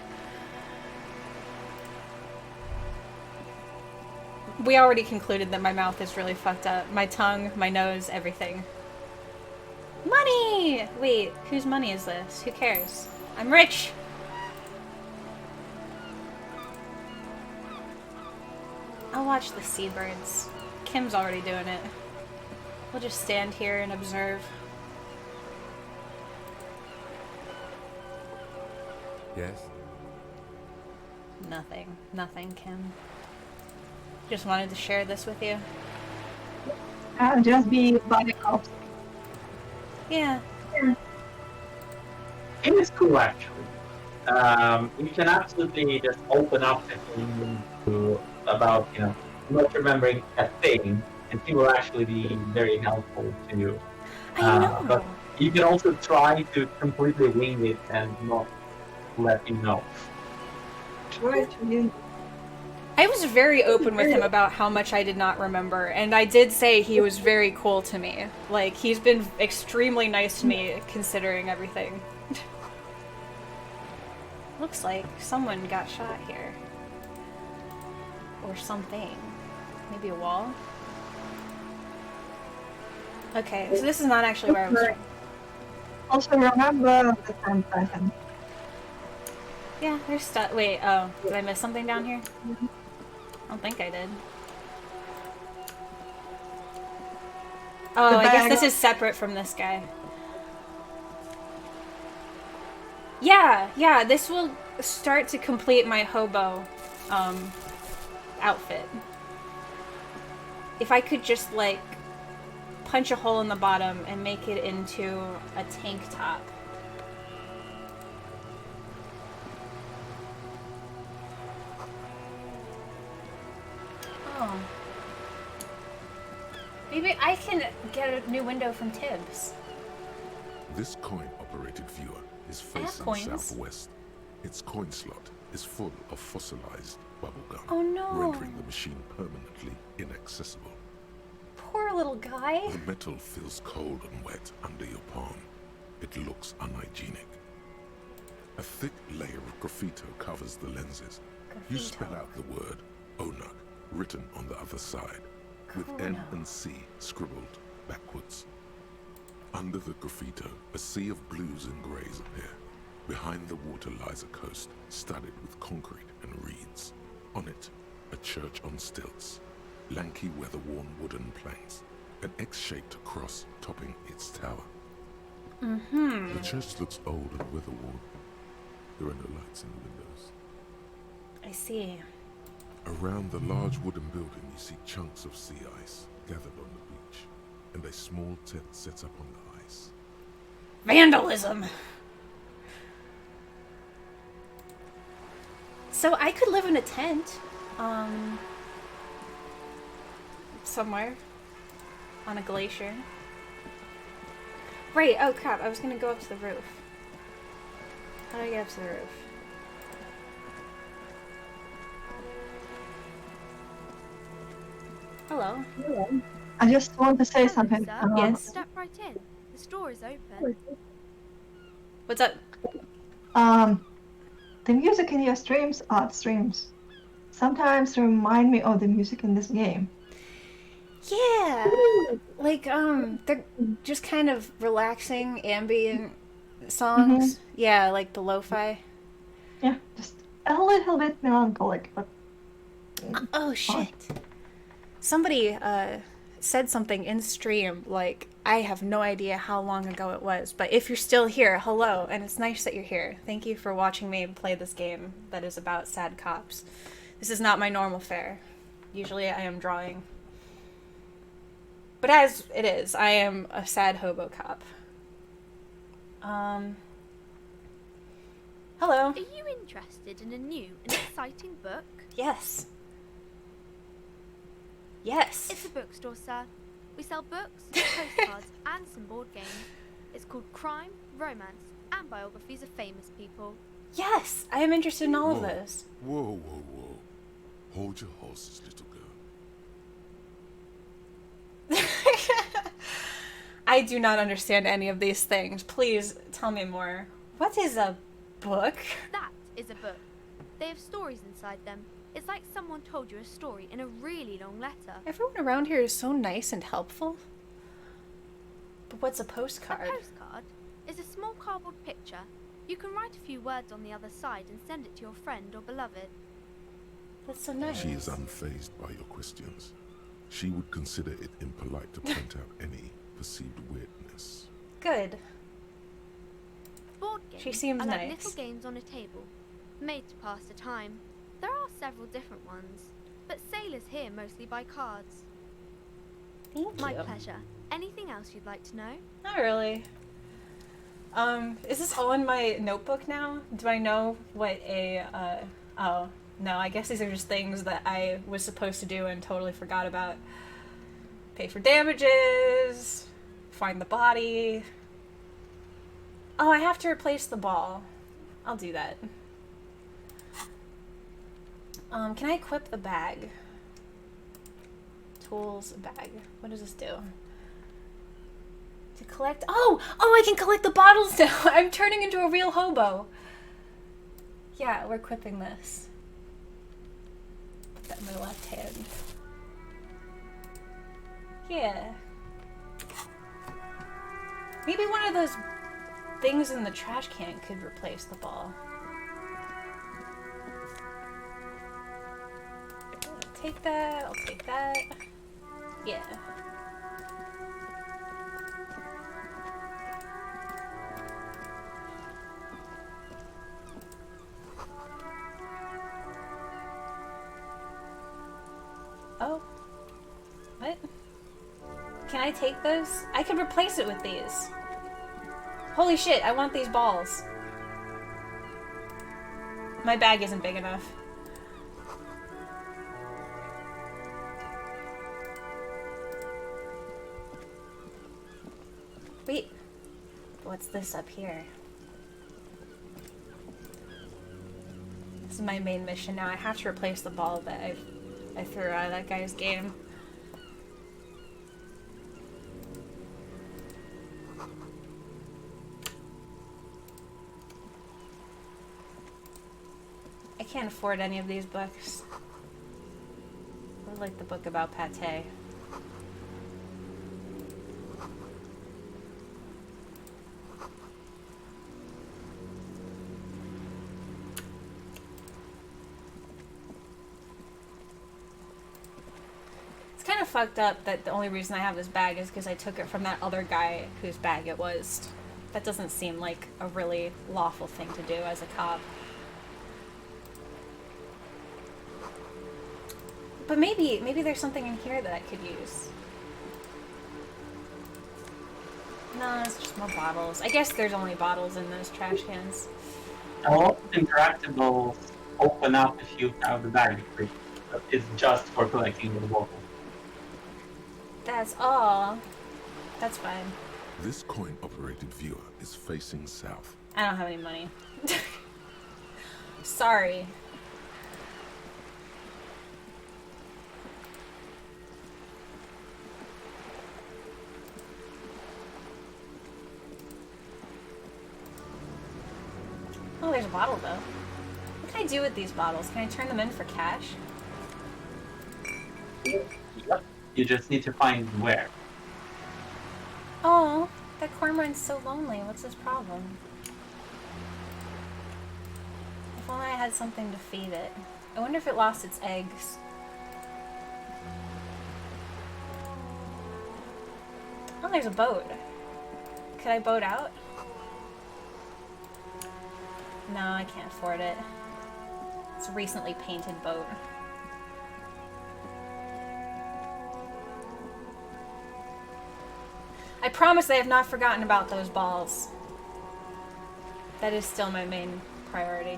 We already concluded that my mouth is really fucked up. My tongue, my nose, everything. Money! Wait, whose money is this? Who cares? I'm rich! I'll watch the seabirds. Kim's already doing it. We'll just stand here and observe. Yes? Nothing. Nothing, Kim. Just wanted to share this with you. I'll just be by the cops. Yeah. It is cool, actually. You can absolutely just open up the thing to about, not remembering a thing, and he will actually be very helpful to you. I know. But you can also try to completely wing it and not let him know. I was very open with him about how much I did not remember, and I did say he was very cool to me. Like, he's been extremely nice to me, considering everything. Looks like someone got shot here. Or something. Maybe a wall? Okay, so this is not actually where I was. Also remember the time present. Yeah, there's stuff. Wait, oh, did I miss something down here? I don't think I did. Oh, I guess this is separate from this guy. Yeah, this will start to complete my hobo outfit. If I could just, like, punch a hole in the bottom and make it into a tank top. Oh. Maybe I can get a new window from Tibbs. This coin-operated viewer is facing southwest. Its coin slot is full of fossilized bubblegum, Oh no. rendering the machine permanently inaccessible. Poor little guy. The metal feels cold and wet under your palm. It looks unhygienic. A thick layer of graffito covers the lenses. You spell out the word Onuk written on the other side, with N and C scribbled backwards. Under the graffito, a sea of blues and greys appear. Behind the water lies a coast, studded with concrete and reeds. On it, a church on stilts. Lanky, weather-worn wooden planks. An X-shaped cross topping its tower. Mm-hmm. The church looks old and weather-worn. There are no lights in the windows. I see. Around the large wooden building, you see chunks of sea ice gathered on the beach, and a small tent sets up on the ice. Vandalism! So I could live in a tent, somewhere on a glacier. Right, oh crap, I was gonna go up to the roof. How do I get up to the roof? Hello. I just want to say something. Yes. Step right in. The store is open. What's up? The music in your streams, sometimes remind me of the music in this game. Yeah, like they're just kind of relaxing ambient songs. Yeah, like the lo-fi. Yeah, just a little bit melancholic, but. Oh shit! Somebody said something in stream. Like I have no idea how long ago it was, but if you're still here, hello, and it's nice that you're here. Thank you for watching me play this game that is about sad cops. This is not my normal fare. Usually I am drawing. But as it is, I am a sad Hobocop. Hello. Are you interested in a new and exciting book? Yes. Yes. It's a bookstore, sir. We sell books, postcards, and some board games. It's called Crime, Romance, and Biographies of Famous People. Yes, I am interested in all of those. Whoa. Hold your horses, little girl. I do not understand any of these things. Please tell me more. What is a book? That is a book. They have stories inside them. It's like someone told you a story in a really long letter. Everyone around here is so nice and helpful. But what's a postcard? A postcard is a small cardboard picture. You can write a few words on the other side and send it to your friend or beloved. That's so nice. She is unfazed by your questions. She would consider it impolite to point out any perceived weirdness. Good. Board games She seems are like nice. little games on a table, made to pass the time. There are several different ones, but sailors here mostly buy cards. Thank My you. pleasure. Anything else you'd like to know? Not really. Is this all in my notebook now? Do I know what a, oh, no, I guess these are just things that I was supposed to do and totally forgot about. Pay for damages, find the body. Oh, I have to replace the ball. I'll do that. Can I equip the bag? Tools, bag. What does this do? To collect, oh, I can collect the bottles now. I'm turning into a real hobo. Yeah, we're equipping this. Put that in my left hand. Yeah. Maybe one of those things in the trash can could replace the ball. I'll take that, I'll take that. Yeah. Oh. What? Can I take those? I could replace it with these. Holy shit, I want these balls. My bag isn't big enough. Wait. What's this up here? This is my main mission now. I have to replace the ball that I threw out of that guy's game. I can't afford any of these books. I like the book about pate. fucked up that the only reason I have this bag is because I took it from that other guy whose bag it was. That doesn't seem like a really lawful thing to do as a cop. But maybe there's something in here that I could use. No, it's just more bottles. I guess there's only bottles in those trash cans. A lot of interactables open up if you have the bag free, but it's just for collecting the bottle. That's all. That's fine. This coin-operated viewer is facing south. I don't have any money. Sorry. Oh, there's a bottle though. What can I do with these bottles? Can I turn them in for cash? Yep. You just need to find where. Oh, that cormorant's so lonely. What's his problem? If only I had something to feed it. I wonder if it lost its eggs. Oh, there's a boat. Could I boat out? No, I can't afford it. It's a recently painted boat. I promise I have not forgotten about those balls. That is still my main priority.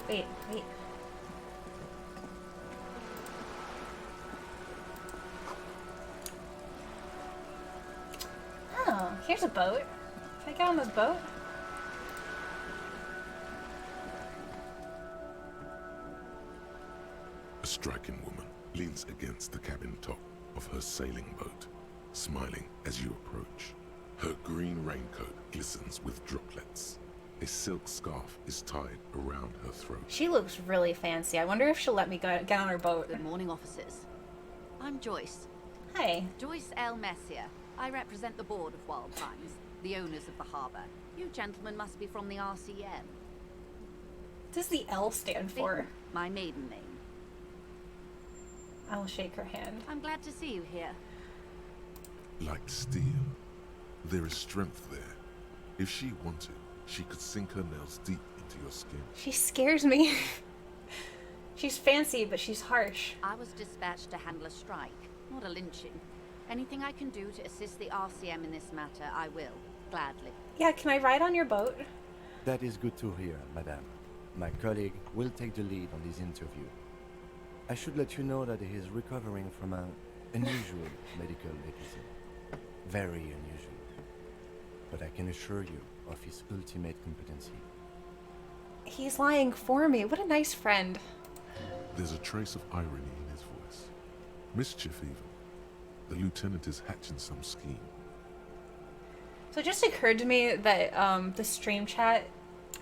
Wait. Oh, here's a boat. Can I get on this boat? A striking woman leans against the cabin top of her sailing boat, smiling as you approach. Her green raincoat glistens with droplets. A silk scarf is tied around her throat. She looks really fancy. I wonder if she'll let me get on her boat. Good morning, officers. I'm Joyce. Hi. Joyce L. Messier. I represent the board of Wild Pines, the owners of the harbour. You gentlemen must be from the RCM. What does the L stand for? My maiden name. I will shake her hand. I'm glad to see you here. Like steel, there is strength there. If she wanted, she could sink her nails deep into your skin. She scares me. She's fancy, but she's harsh. I was dispatched to handle a strike, not a lynching. Anything I can do to assist the RCM in this matter, I will, gladly. Yeah, can I ride on your boat? That is good to hear, madame. My colleague will take the lead on this interview. I should let you know that he is recovering from an unusual medical episode. Very unusual. But I can assure you of his ultimate competency. He's lying for me. What a nice friend. There's a trace of irony in his voice. Mischief even. The lieutenant is hatching some scheme. So it just occurred to me that the stream chat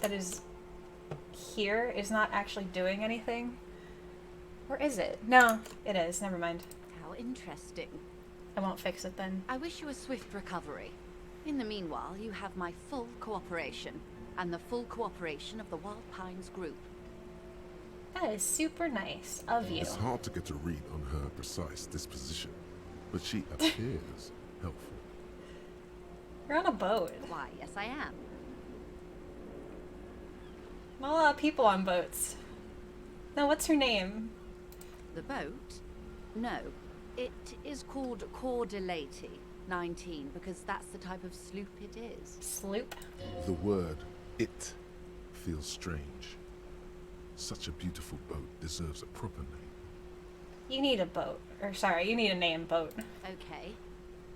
that is here is not actually doing anything. Or is it? No, it is. Never mind. How interesting. I won't fix it then. I wish you a swift recovery. In the meanwhile, you have my full cooperation, and the full cooperation of the Wild Pines group. That is super nice of you. It's hard to get a read on her precise disposition, but she appears helpful. You're on a boat. Why, yes I am. Not a lot of people on boats. Now, what's her name? The boat? No. It is called Cordelati 19 because that's the type of sloop it is. Sloop? The word "it" feels strange. Such a beautiful boat deserves a proper name. You need a boat. Or sorry, you need a name boat. Okay.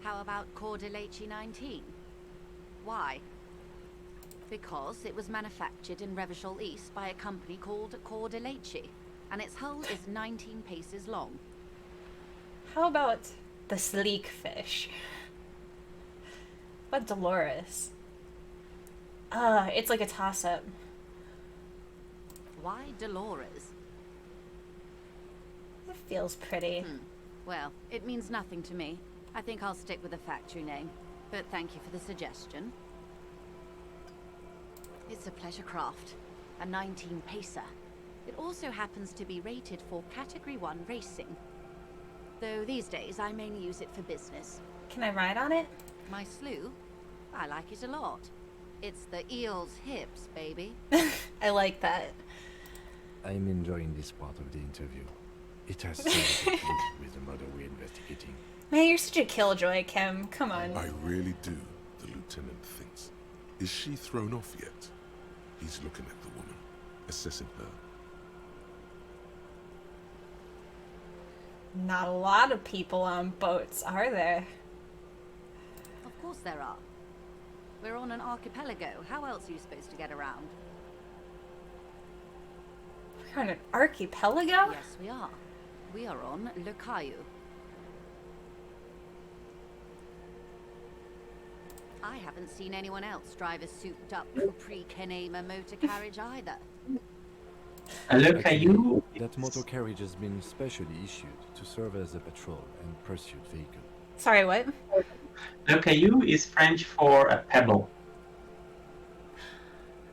How about Cordelati 19? Why? Because it was manufactured in Revachol East by a company called Cordelati, and its hull is 19 paces long. How about the sleek fish? What about Dolores? It's like a toss-up. Why Dolores? It feels pretty. Well, it means nothing to me. I think I'll stick with the factory name, but thank you for the suggestion. It's a pleasure craft. A 19 pacer. It also happens to be rated for Category 1 racing. Though these days I mainly use it for business. Can I ride on it? My slew? I like it a lot. It's the eel's hips, baby. I like that. I'm enjoying this part of the interview. It has so much to do with the murder we're investigating. Man, you're such a killjoy, Kim. Come on. I really do, the lieutenant thinks. Is she thrown off yet? He's looking at the woman, assessing her. Not a lot of people on boats, are there? Of course there are. We're on an archipelago. How else are you supposed to get around? We're on an archipelago? Yes, we are. We are on Le Caillou. I haven't seen anyone else drive a souped-up pre-Kenema motor carriage either. Le Caillou. That motor carriage has been specially issued to serve as a patrol and pursuit vehicle. Sorry, what? Le Caillou is French for a pebble.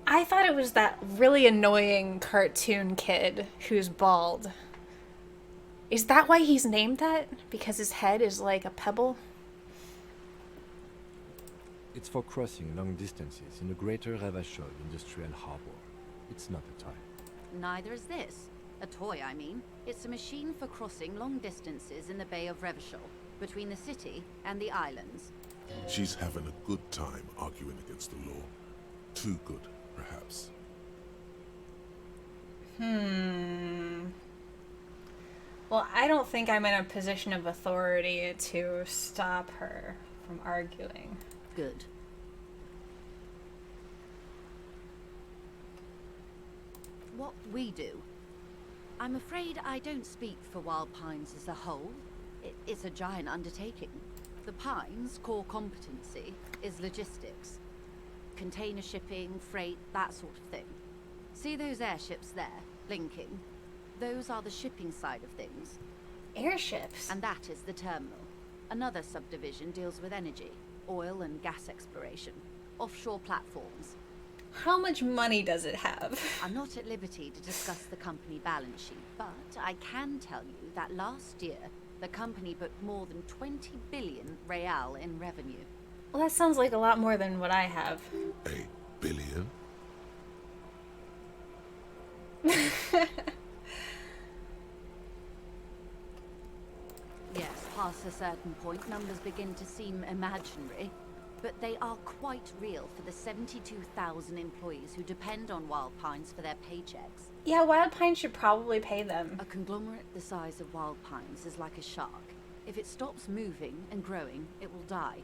I thought it was that really annoying cartoon kid who's bald. Is that why he's named that? Because his head is like a pebble? It's for crossing long distances in the greater Ravachol industrial harbor. It's not a toy. Neither is this. A toy, I mean. It's a machine for crossing long distances in the Bay of Revachol, between the city and the islands. She's having a good time arguing against the law. Too good, perhaps. Well, I don't think I'm in a position of authority to stop her from arguing. Good. What we do. I'm afraid I don't speak for Wild Pines as a whole. It's a giant undertaking. The Pines' core competency is logistics. Container shipping, freight, that sort of thing. See those airships there, blinking? Those are the shipping side of things. Airships? And that is the terminal. Another subdivision deals with energy, oil and gas exploration, offshore platforms. How much money does it have? I'm not at liberty to discuss the company balance sheet, but I can tell you that last year, the company booked more than 20 billion real in revenue. Well, that sounds like a lot more than what I have. A billion? Yes, past a certain point, numbers begin to seem imaginary. But they are quite real for the 72,000 employees who depend on Wild Pines for their paychecks. Yeah, Wild Pines should probably pay them. A conglomerate the size of Wild Pines is like a shark. If it stops moving and growing, it will die.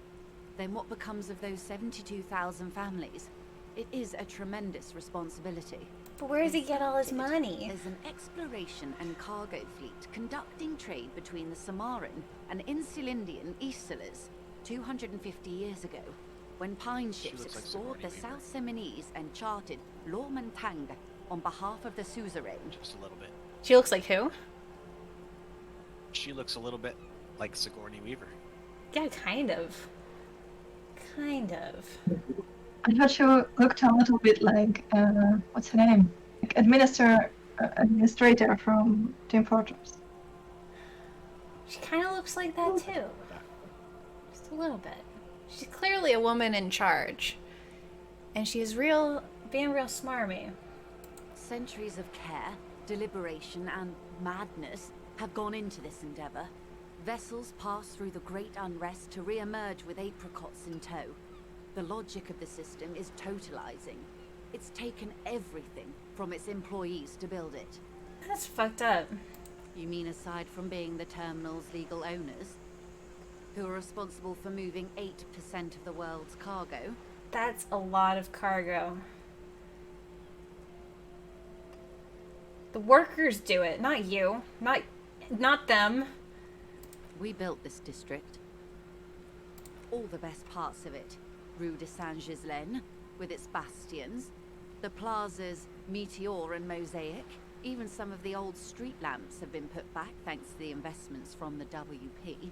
Then what becomes of those 72,000 families? It is a tremendous responsibility. But where does he get all his money? There's an exploration and cargo fleet conducting trade between the Samaran and Insulindian Isolas 250 years ago, when Pine ships explored the South Seminese and charted Lormantang on behalf of the suzerain. Just a little bit. She looks like who? She looks a little bit like Sigourney Weaver. Yeah, kind of. Kind of. I thought she looked a little bit like, what's her name? Like administrator from Team Fortress. She kind of looks like that too. Just a little bit. She's clearly a woman in charge. And she's being real smarmy. Centuries of care, deliberation, and madness have gone into this endeavor. Vessels pass through the great unrest to re-emerge with apricots in tow. The logic of the system is totalizing. It's taken everything from its employees to build it. That's fucked up. You mean aside from being the terminal's legal owners? Who are responsible for moving 8% of the world's cargo? That's a lot of cargo. The workers do it, not you. Not them. We built this district. All the best parts of it. Rue de Saint-Ghislain, with its bastions. The plazas Meteor and Mosaic. Even some of the old street lamps have been put back thanks to the investments from the WP.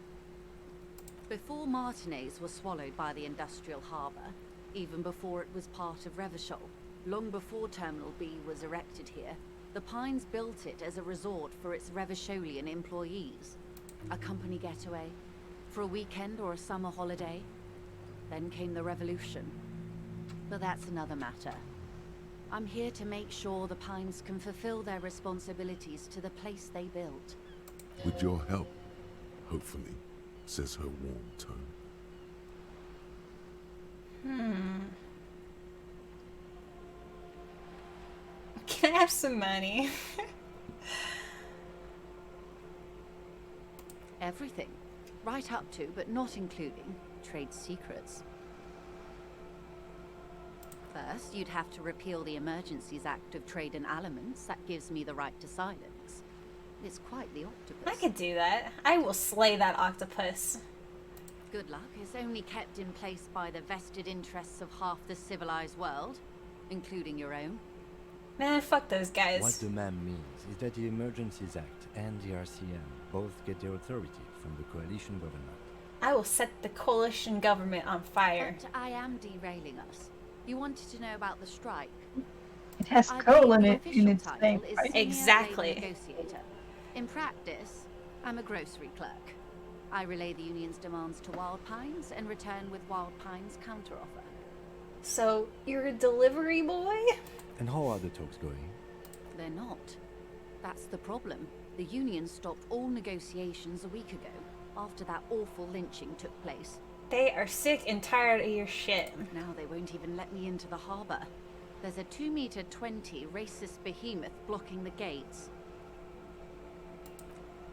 Before Martinez was swallowed by the industrial harbour, even before it was part of Revachol, long before Terminal B was erected here, The Pines built it as a resort for its Revacholian employees. A company getaway, for a weekend or a summer holiday. Then came the revolution. But that's another matter. I'm here to make sure the Pines can fulfill their responsibilities to the place they built. With your help, hopefully, says her warm tone. Can I have some money? Everything. Right up to, but not including, trade secrets. First, you'd have to repeal the Emergencies Act of Trade in Aliments. That gives me the right to silence. It's quite the octopus. I could do that. I will slay that octopus. Good luck. It's only kept in place by the vested interests of half the civilized world, including your own. Man, fuck those guys. What the ma'am means is that the Emergencies Act and the RCM both get their authority from the coalition government. I will set the coalition government on fire. But I am derailing us. You wanted to know about the strike. It has I coal believe in the it in official its title name, is right? Senior Exactly. Labor Negotiator. In practice, I'm a grocery clerk. I relay the union's demands to Wild Pines and return with Wild Pines' counteroffer. So, you're a delivery boy? And how are the talks going? They're not. That's the problem. The union stopped all negotiations a week ago, after that awful lynching took place. They are sick and tired of your shit. Now they won't even let me into the harbor. There's a 2-meter 20 racist behemoth blocking the gates.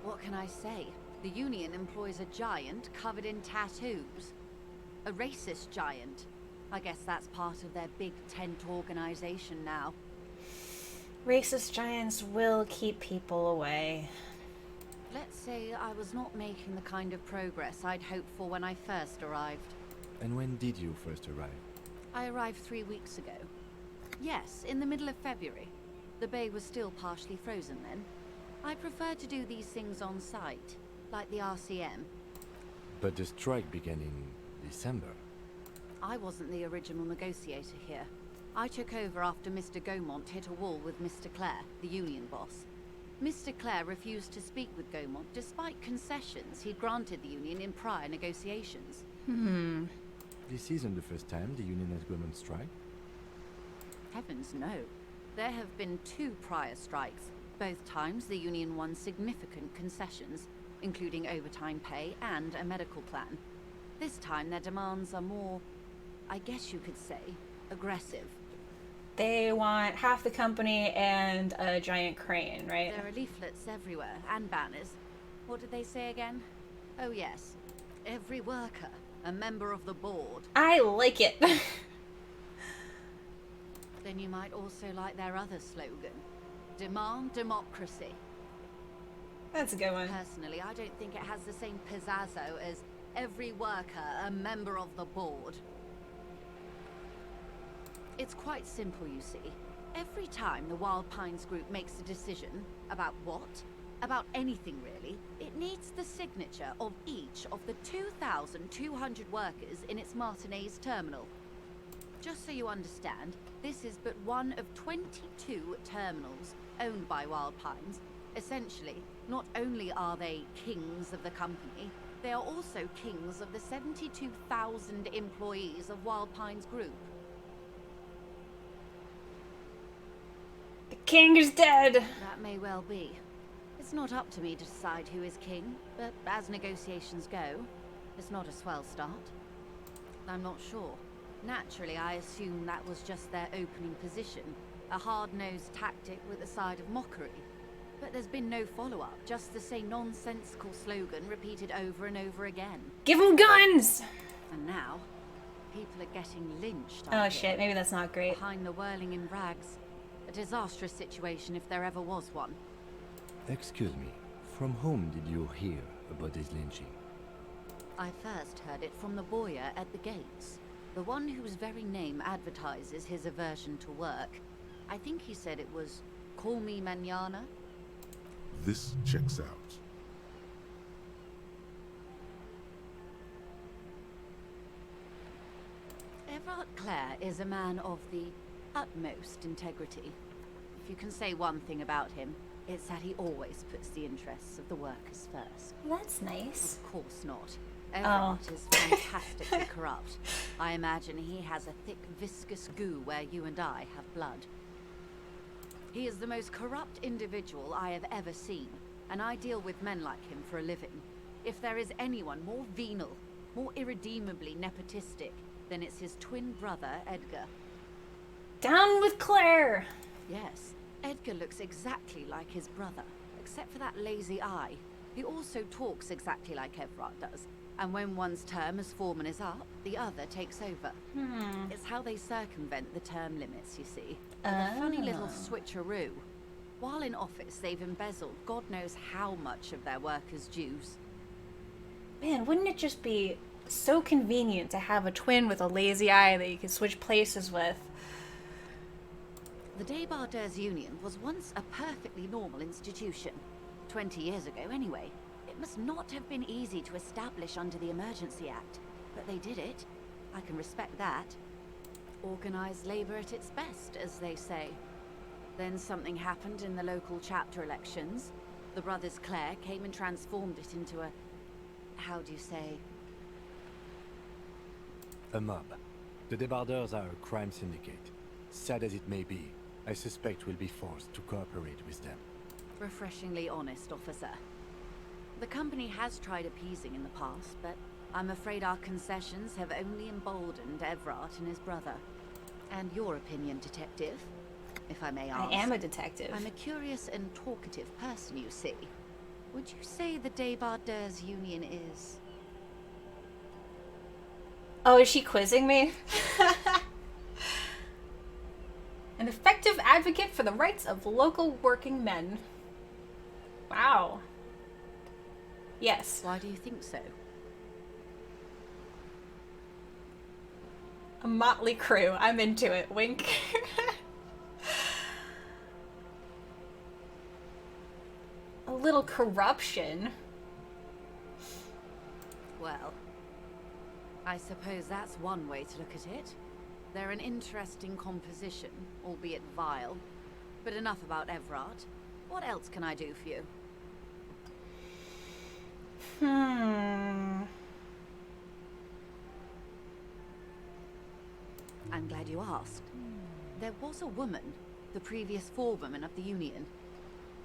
What can I say? The union employs a giant covered in tattoos. A racist giant. I guess that's part of their big tent organization now. Racist giants will keep people away. Let's say I was not making the kind of progress I'd hoped for when I first arrived. And when did you first arrive? I arrived 3 weeks ago. Yes, in the middle of February. The bay was still partially frozen then. I prefer to do these things on site, like the RCM. But the strike began in December. I wasn't the original negotiator here. I took over after Mr. Gaumont hit a wall with Mr. Clare, the union boss. Mr. Clare refused to speak with Gaumont despite concessions he'd granted the union in prior negotiations. This isn't the first time the union has gone on strike. Heavens no. There have been 2 prior strikes. Both times the union won significant concessions, including overtime pay and a medical plan. This time their demands are more, I guess you could say, aggressive. They want half the company and a giant crane, right? There are leaflets everywhere, and banners. What did they say again? Oh yes, every worker, a member of the board. I like it. Then you might also like their other slogan, Demand Democracy. That's a good one. Personally, I don't think it has the same pizzazzo as every worker, a member of the board. It's quite simple, you see. Every time the Wild Pines group makes a decision about what? About anything really, it needs the signature of each of the 2,200 workers in its Martinez terminal. Just so you understand, this is but one of 22 terminals owned by Wild Pines. Essentially, not only are they kings of the company, they are also kings of the 72,000 employees of Wild Pines Group. The king is dead! That may well be. It's not up to me to decide who is king, but as negotiations go, it's not a swell start. I'm not sure. Naturally, I assume that was just their opening position, a hard-nosed tactic with a side of mockery. But there's been no follow-up, just the same nonsensical slogan repeated over and over again. Give them guns! And now, people are getting lynched. Oh shit, maybe that's not great. Behind the whirling in rags. A disastrous situation if there ever was one. Excuse me, from whom did you hear about this lynching? I first heard it from the bowyer at the gates. The one whose very name advertises his aversion to work. I think he said it was, "Call me mañana." This checks out. Everard Clare is a man of the utmost integrity. you can say one thing about him, it's that he always puts the interests of the workers first. Well, that's nice. Of course not. Everett is fantastically corrupt. I imagine he has a thick, viscous goo where you and I have blood. He is the most corrupt individual I have ever seen, and I deal with men like him for a living. If there is anyone more venal, more irredeemably nepotistic, then it's his twin brother, Edgar. Down with Claire! Yes, Edgar looks exactly like his brother, except for that lazy eye. He also talks exactly like Everett does, and when one's term as foreman is up, the other takes over. It's how they circumvent the term limits, you see. With a funny little switcheroo. While in office, they've embezzled God knows how much of their workers' dues. Man, wouldn't it just be so convenient to have a twin with a lazy eye that you could switch places with? The Debardeurs Union was once a perfectly normal institution. 20 years ago, anyway. It must not have been easy to establish under the Emergency Act, but they did it. I can respect that. Organized labor at its best, as they say. Then something happened in the local chapter elections. The brothers Clare came and transformed it into a... how do you say? A mob. The Debardeurs are a crime syndicate. Sad as it may be, I suspect we'll be forced to cooperate with them. Refreshingly honest, officer. The company has tried appeasing in the past, but I'm afraid our concessions have only emboldened Everett and his brother. And your opinion, detective, if I may ask. I am a detective. I'm a curious and talkative person, you see. Would you say the Debardeurs Union is... Oh, is she quizzing me? An effective advocate for the rights of local working men. Wow. Yes. Why do you think so? A motley crew. I'm into it. Wink. A little corruption. Well, I suppose that's one way to look at it. They're an interesting composition, albeit vile. But enough about Everett. What else can I do for you? I'm glad you asked. There was a woman, the previous forewoman of the Union.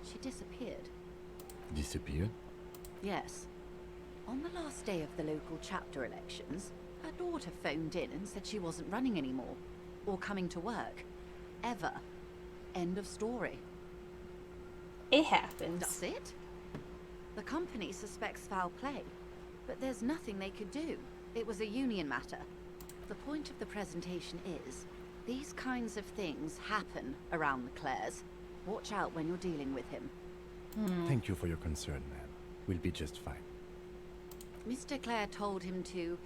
She disappeared. Disappeared? Yes. On the last day of the local chapter elections, her daughter phoned in and said she wasn't running anymore, or coming to work. Ever. End of story. It happens. That's it? The company suspects foul play, but there's nothing they could do. It was a union matter. The point of the presentation is, these kinds of things happen around the Clares. Watch out when you're dealing with him. Thank you for your concern, ma'am. We'll be just fine. Mr. Clare told him to...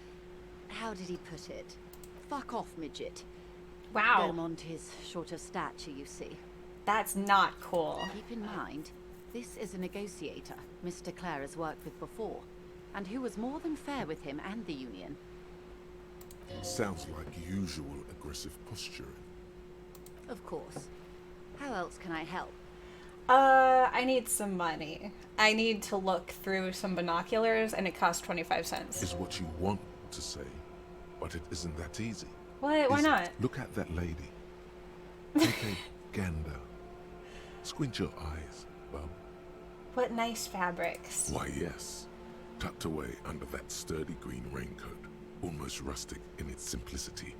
how did he put it? Fuck off, midget. Wow. Beaumont is short of stature, you see. That's not cool. Keep in mind, this is a negotiator Mr. Clare has worked with before, and who was more than fair with him and the Union. Sounds like usual aggressive posturing. Of course. How else can I help? I need some money. I need to look through some binoculars, and it costs 25 cents. Is what you want to say, but it isn't that easy. What? Why not? Look at that lady. Take a gander. Squint your eyes, bub. What nice fabrics. Why, yes. Tucked away under that sturdy green raincoat, almost rustic in its simplicity,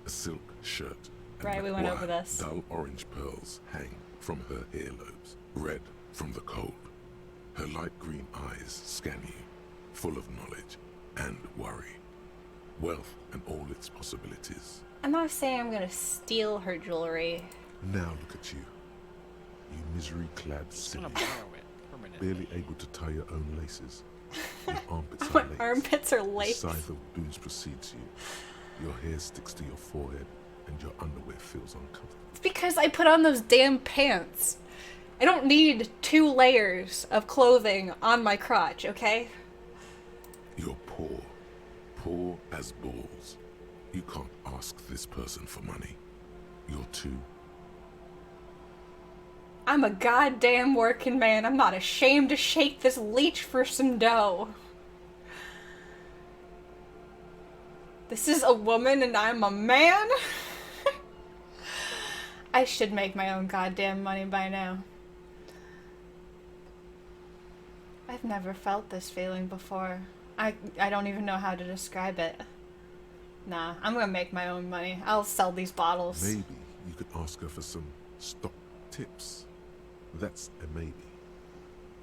a silk shirt. And right, we went over this. Dull orange pearls hang from her earlobes, red from the cold. Her light green eyes scan you, full of knowledge and worry. Wealth and all its possibilities. I'm not saying I'm gonna steal her jewelry. Now look at you. You misery-clad silly. Barely able to tie your own laces. Your armpits are My laced. armpits are laced. The scythe of booze precedes you. Your hair sticks to your forehead, and your underwear feels uncomfortable. It's because I put on those damn pants. I don't need 2 layers of clothing on my crotch, okay? You're poor. Poor as balls. You can't ask this person for money. You're too I'm a goddamn working man. I'm not ashamed to shake this leech for some dough. This is a woman and I'm a man? I should make my own goddamn money by now. I've never felt this feeling before. I don't even know how to describe it. Nah, I'm gonna make my own money. I'll sell these bottles. Maybe you could ask her for some stock tips. That's a maybe.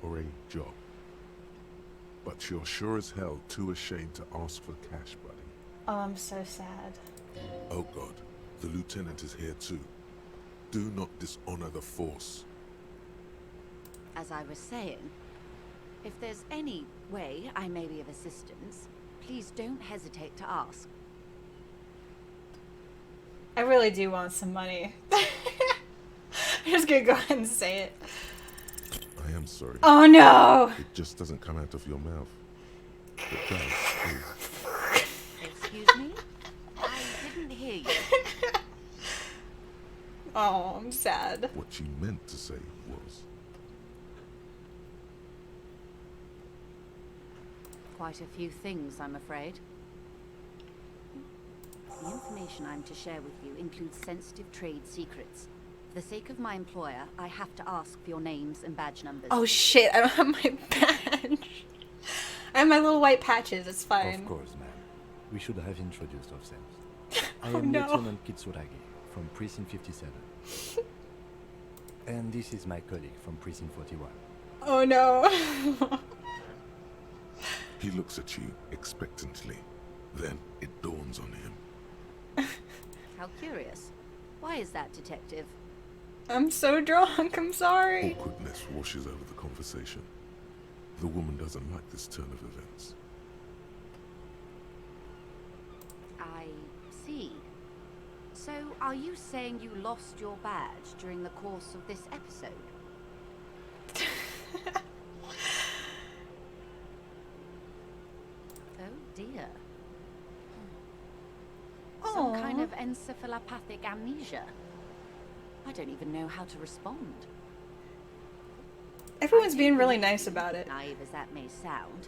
Or a job. But you're sure as hell too ashamed to ask for cash, buddy. Oh, I'm so sad. Oh God, the lieutenant is here too. Do not dishonor the force. As I was saying, if there's any way I may be of assistance, please don't hesitate to ask. I really do want some money. I'm just gonna go ahead and say it. I am sorry. Oh no! It just doesn't come out of your mouth. It does, please. Excuse me? I didn't hear you. Oh, I'm sad. What she meant to say was... Quite a few things, I'm afraid. The information I'm to share with you includes sensitive trade secrets. For the sake of my employer, I have to ask for your names and badge numbers. Oh shit, I don't have my badge. I have my little white patches, it's fine. Of course, ma'am. We should have introduced ourselves. I Oh, am no. Lieutenant Kitsuragi from Precinct 57. And this is my colleague from Precinct 41. Oh no. He looks at you expectantly. Then it dawns on him. How curious. Why is that, Detective? I'm so drunk, I'm sorry. Awkwardness washes over the conversation. The woman doesn't like this turn of events. I see. So, are you saying you lost your badge during the course of this episode? Oh dear. Some kind of encephalopathic amnesia. I don't even know how to respond. Everyone's being really nice about it. Naive as that may sound,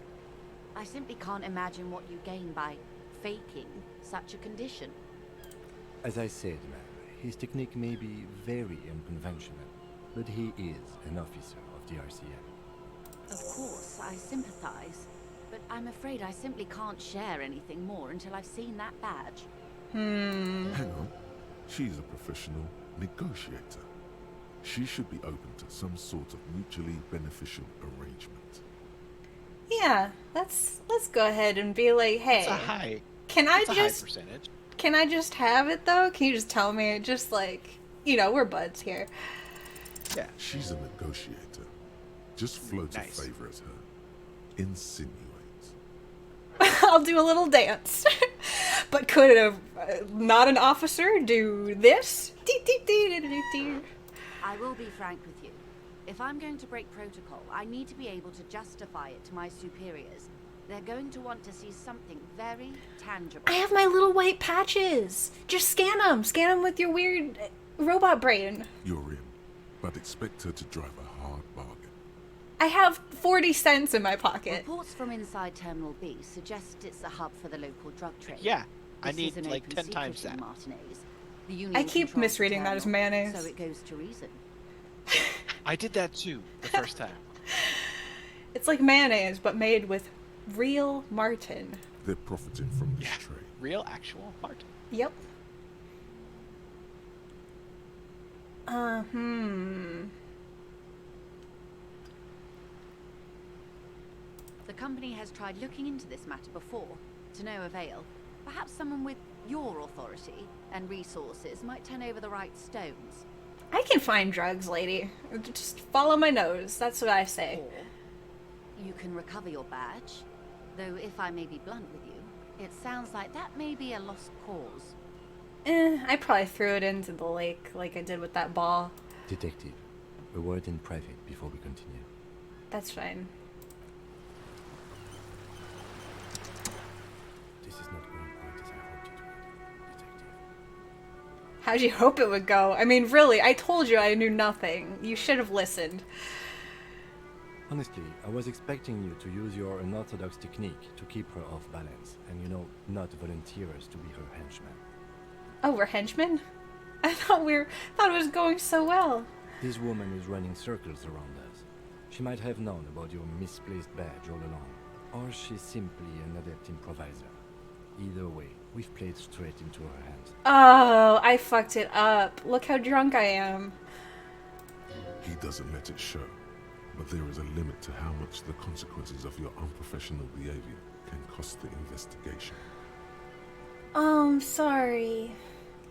I simply can't imagine what you gain by faking such a condition. As I said, ma'am, his technique may be very unconventional, but he is an officer of the RCM. Of course, I sympathize, but I'm afraid I simply can't share anything more until I've seen that badge. Hmm. Hang on. She's a professional negotiator. She should be open to some sort of mutually beneficial arrangement. Yeah, let's go ahead and be like, hey, It's a high. can I It's a high just percentage. can I just have it though? Can you just tell me? Just like, you know, we're buds here. Yeah. She's a negotiator. Just float Nice. a favor at her. Insinuate. I'll do a little dance. But could not an officer do this? I will be frank with you. If I'm going to break protocol, I need to be able to justify it to my superiors. They're going to want to see something very tangible. I have my little white patches. Just scan them. Scan them with your weird robot brain. You're in, but expect her to drive a hard bargain. I have 40 cents in my pocket. Reports from inside Terminal B suggest it's a hub for the local drug trade. Yeah, I This need is an like open 10 secret times in that. Martinez. The Union I keep controls the misreading that as terminal, mayonnaise. So it goes to reason. I did that too the first time. It's like mayonnaise, but made with real martin. They're profiting from this trade. Real, actual heart. Yep. The company has tried looking into this matter before, to no avail. Perhaps someone with your authority and resources might turn over the right stones. I can find drugs, lady. Just follow my nose. That's what I say. You can recover your badge, though if I may be blunt with you, it sounds like that may be a lost cause. I probably threw it into the lake like I did with that ball. Detective, a word in private before we continue. That's fine. This is not going quite as I hoped it would, Detective. How'd you hope it would go? I mean, really, I told you I knew nothing. You should have listened. Honestly, I was expecting you to use your unorthodox technique to keep her off balance, and not volunteer us to be her henchmen. Oh, we're henchmen? I thought it was going so well. This woman is running circles around us. She might have known about your misplaced badge all along, or she's simply an adept improviser. Either way, we've played straight into her hands. Oh, I fucked it up. Look how drunk I am. He doesn't let it show, but there is a limit to how much the consequences of your unprofessional behavior can cost the investigation. Oh, I'm sorry.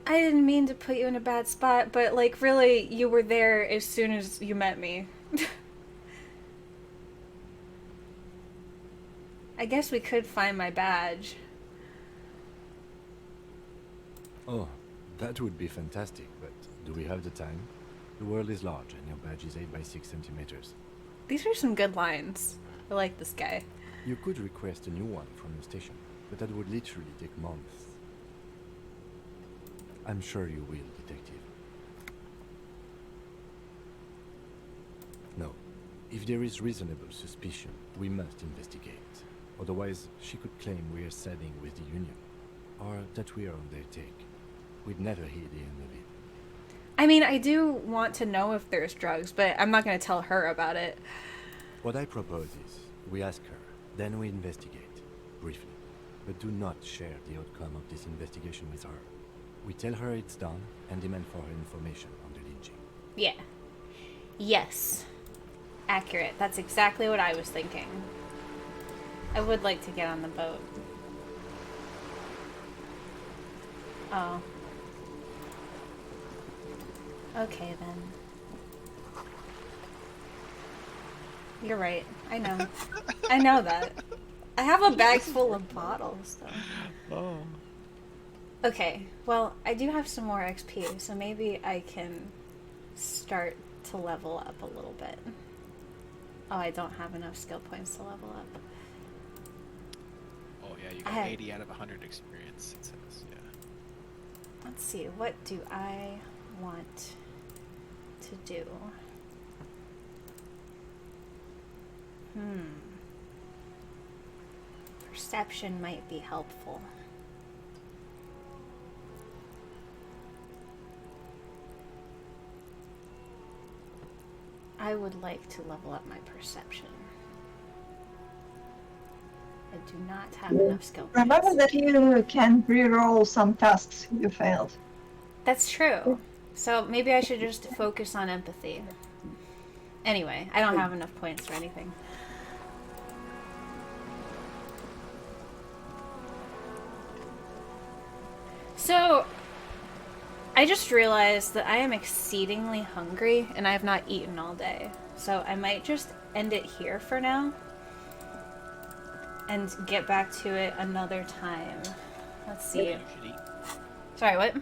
I didn't mean to put you in a bad spot, but, like, really, you were there as soon as you met me. I guess we could find my badge. Oh, that would be fantastic, but do we have the time? The world is large, and your badge is 8 by 6 centimeters. These are some good lines. I like this guy. You could request a new one from the station, but that would literally take months. I'm sure you will, Detective. No. If there is reasonable suspicion, we must investigate. Otherwise, she could claim we are siding with the Union, or that we are on their take. We'd never hear the end of it. I mean, I do want to know if there's drugs, but I'm not going to tell her about it. What I propose is, we ask her, then we investigate, briefly. But do not share the outcome of this investigation with her. We tell her it's done, and demand for her information on the lynching. Yeah. Yes. Accurate. That's exactly what I was thinking. I would like to get on the boat. Oh. Okay, then. You're right. I know. I know that. I have a bag full of bottles, though. Oh. Okay, well, I do have some more XP, so maybe I can start to level up a little bit. Oh, I don't have enough skill points to level up. Oh yeah, you got 80 out of 100 experience, it says, yeah. Let's see, what do I want to do? Perception might be helpful. I would like to level up my perception. I do not have enough skill points. Remember that you can re-roll some tasks you failed. That's true. So maybe I should just focus on empathy. Anyway, I don't have enough points for anything. So, I just realized that I am exceedingly hungry and I have not eaten all day. So I might just end it here for now and get back to it another time. Let's see. You should eat. Sorry, what?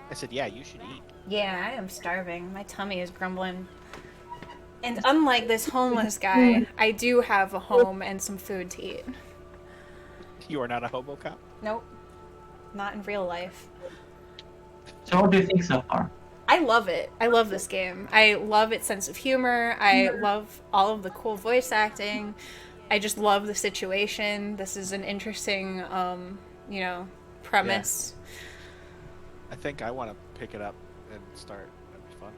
I said, yeah, you should eat. Yeah, I am starving. My tummy is grumbling. And unlike this homeless guy, I do have a home and some food to eat. You are not a Hobocop? Nope. Not in real life. So what do you think so far? I love it. I love this game. I love its sense of humor. I love all of the cool voice acting. I just love the situation. This is an interesting, premise. Yeah. I think I want to pick it up and start. That'd be fun.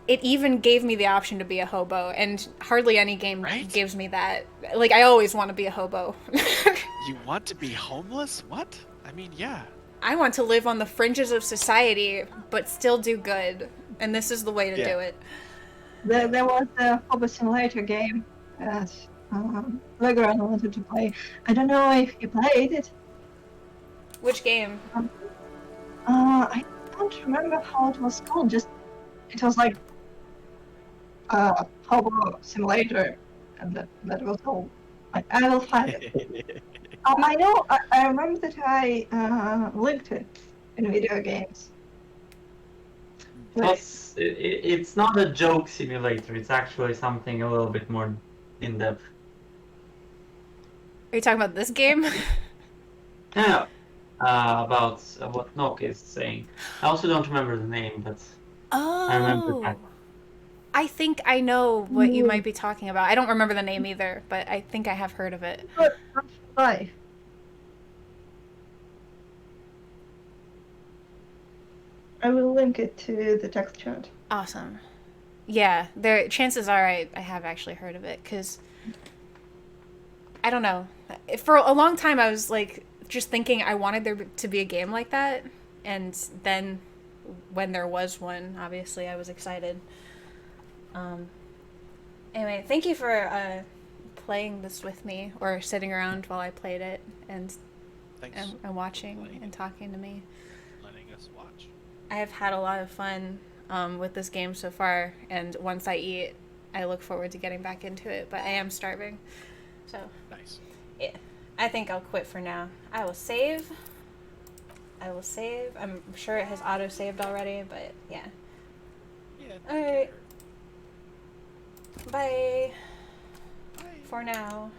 It even gave me the option to be a hobo, and hardly any game gives me that. Like, I always want to be a hobo. You want to be homeless? What? I mean, yeah. I want to live on the fringes of society, but still do good. And this is the way to do it. There was a Hobo Simulator game that Legrand wanted to play. I don't know if you played it. Which game? I don't remember how it was called. Just it was like Hobo Simulator, and that was all. I will find it. I know. I remember that I linked it in video games. It's not a joke simulator. It's actually something a little bit more in depth. Are you talking about this game? No. about what Nock is saying. I also don't remember the name, but I remember that. I think I know what you might be talking about. I don't remember the name either, but I think I have heard of it. Life. I will link it to the text chat. Awesome. Yeah, there. Chances are I have actually heard of it, because I don't know. For a long time, I was like just thinking I wanted there to be a game like that, and then when there was one, obviously I was excited. Anyway, thank you for playing this with me, or sitting around while I played it, and watching and talking to me. Letting us watch. I have had a lot of fun with this game so far, and once I eat, I look forward to getting back into it, but I am starving. So nice. Yeah, I think I'll quit for now. I will save. I'm sure it has auto-saved already, but yeah. Yeah. Alright. Bye. For now.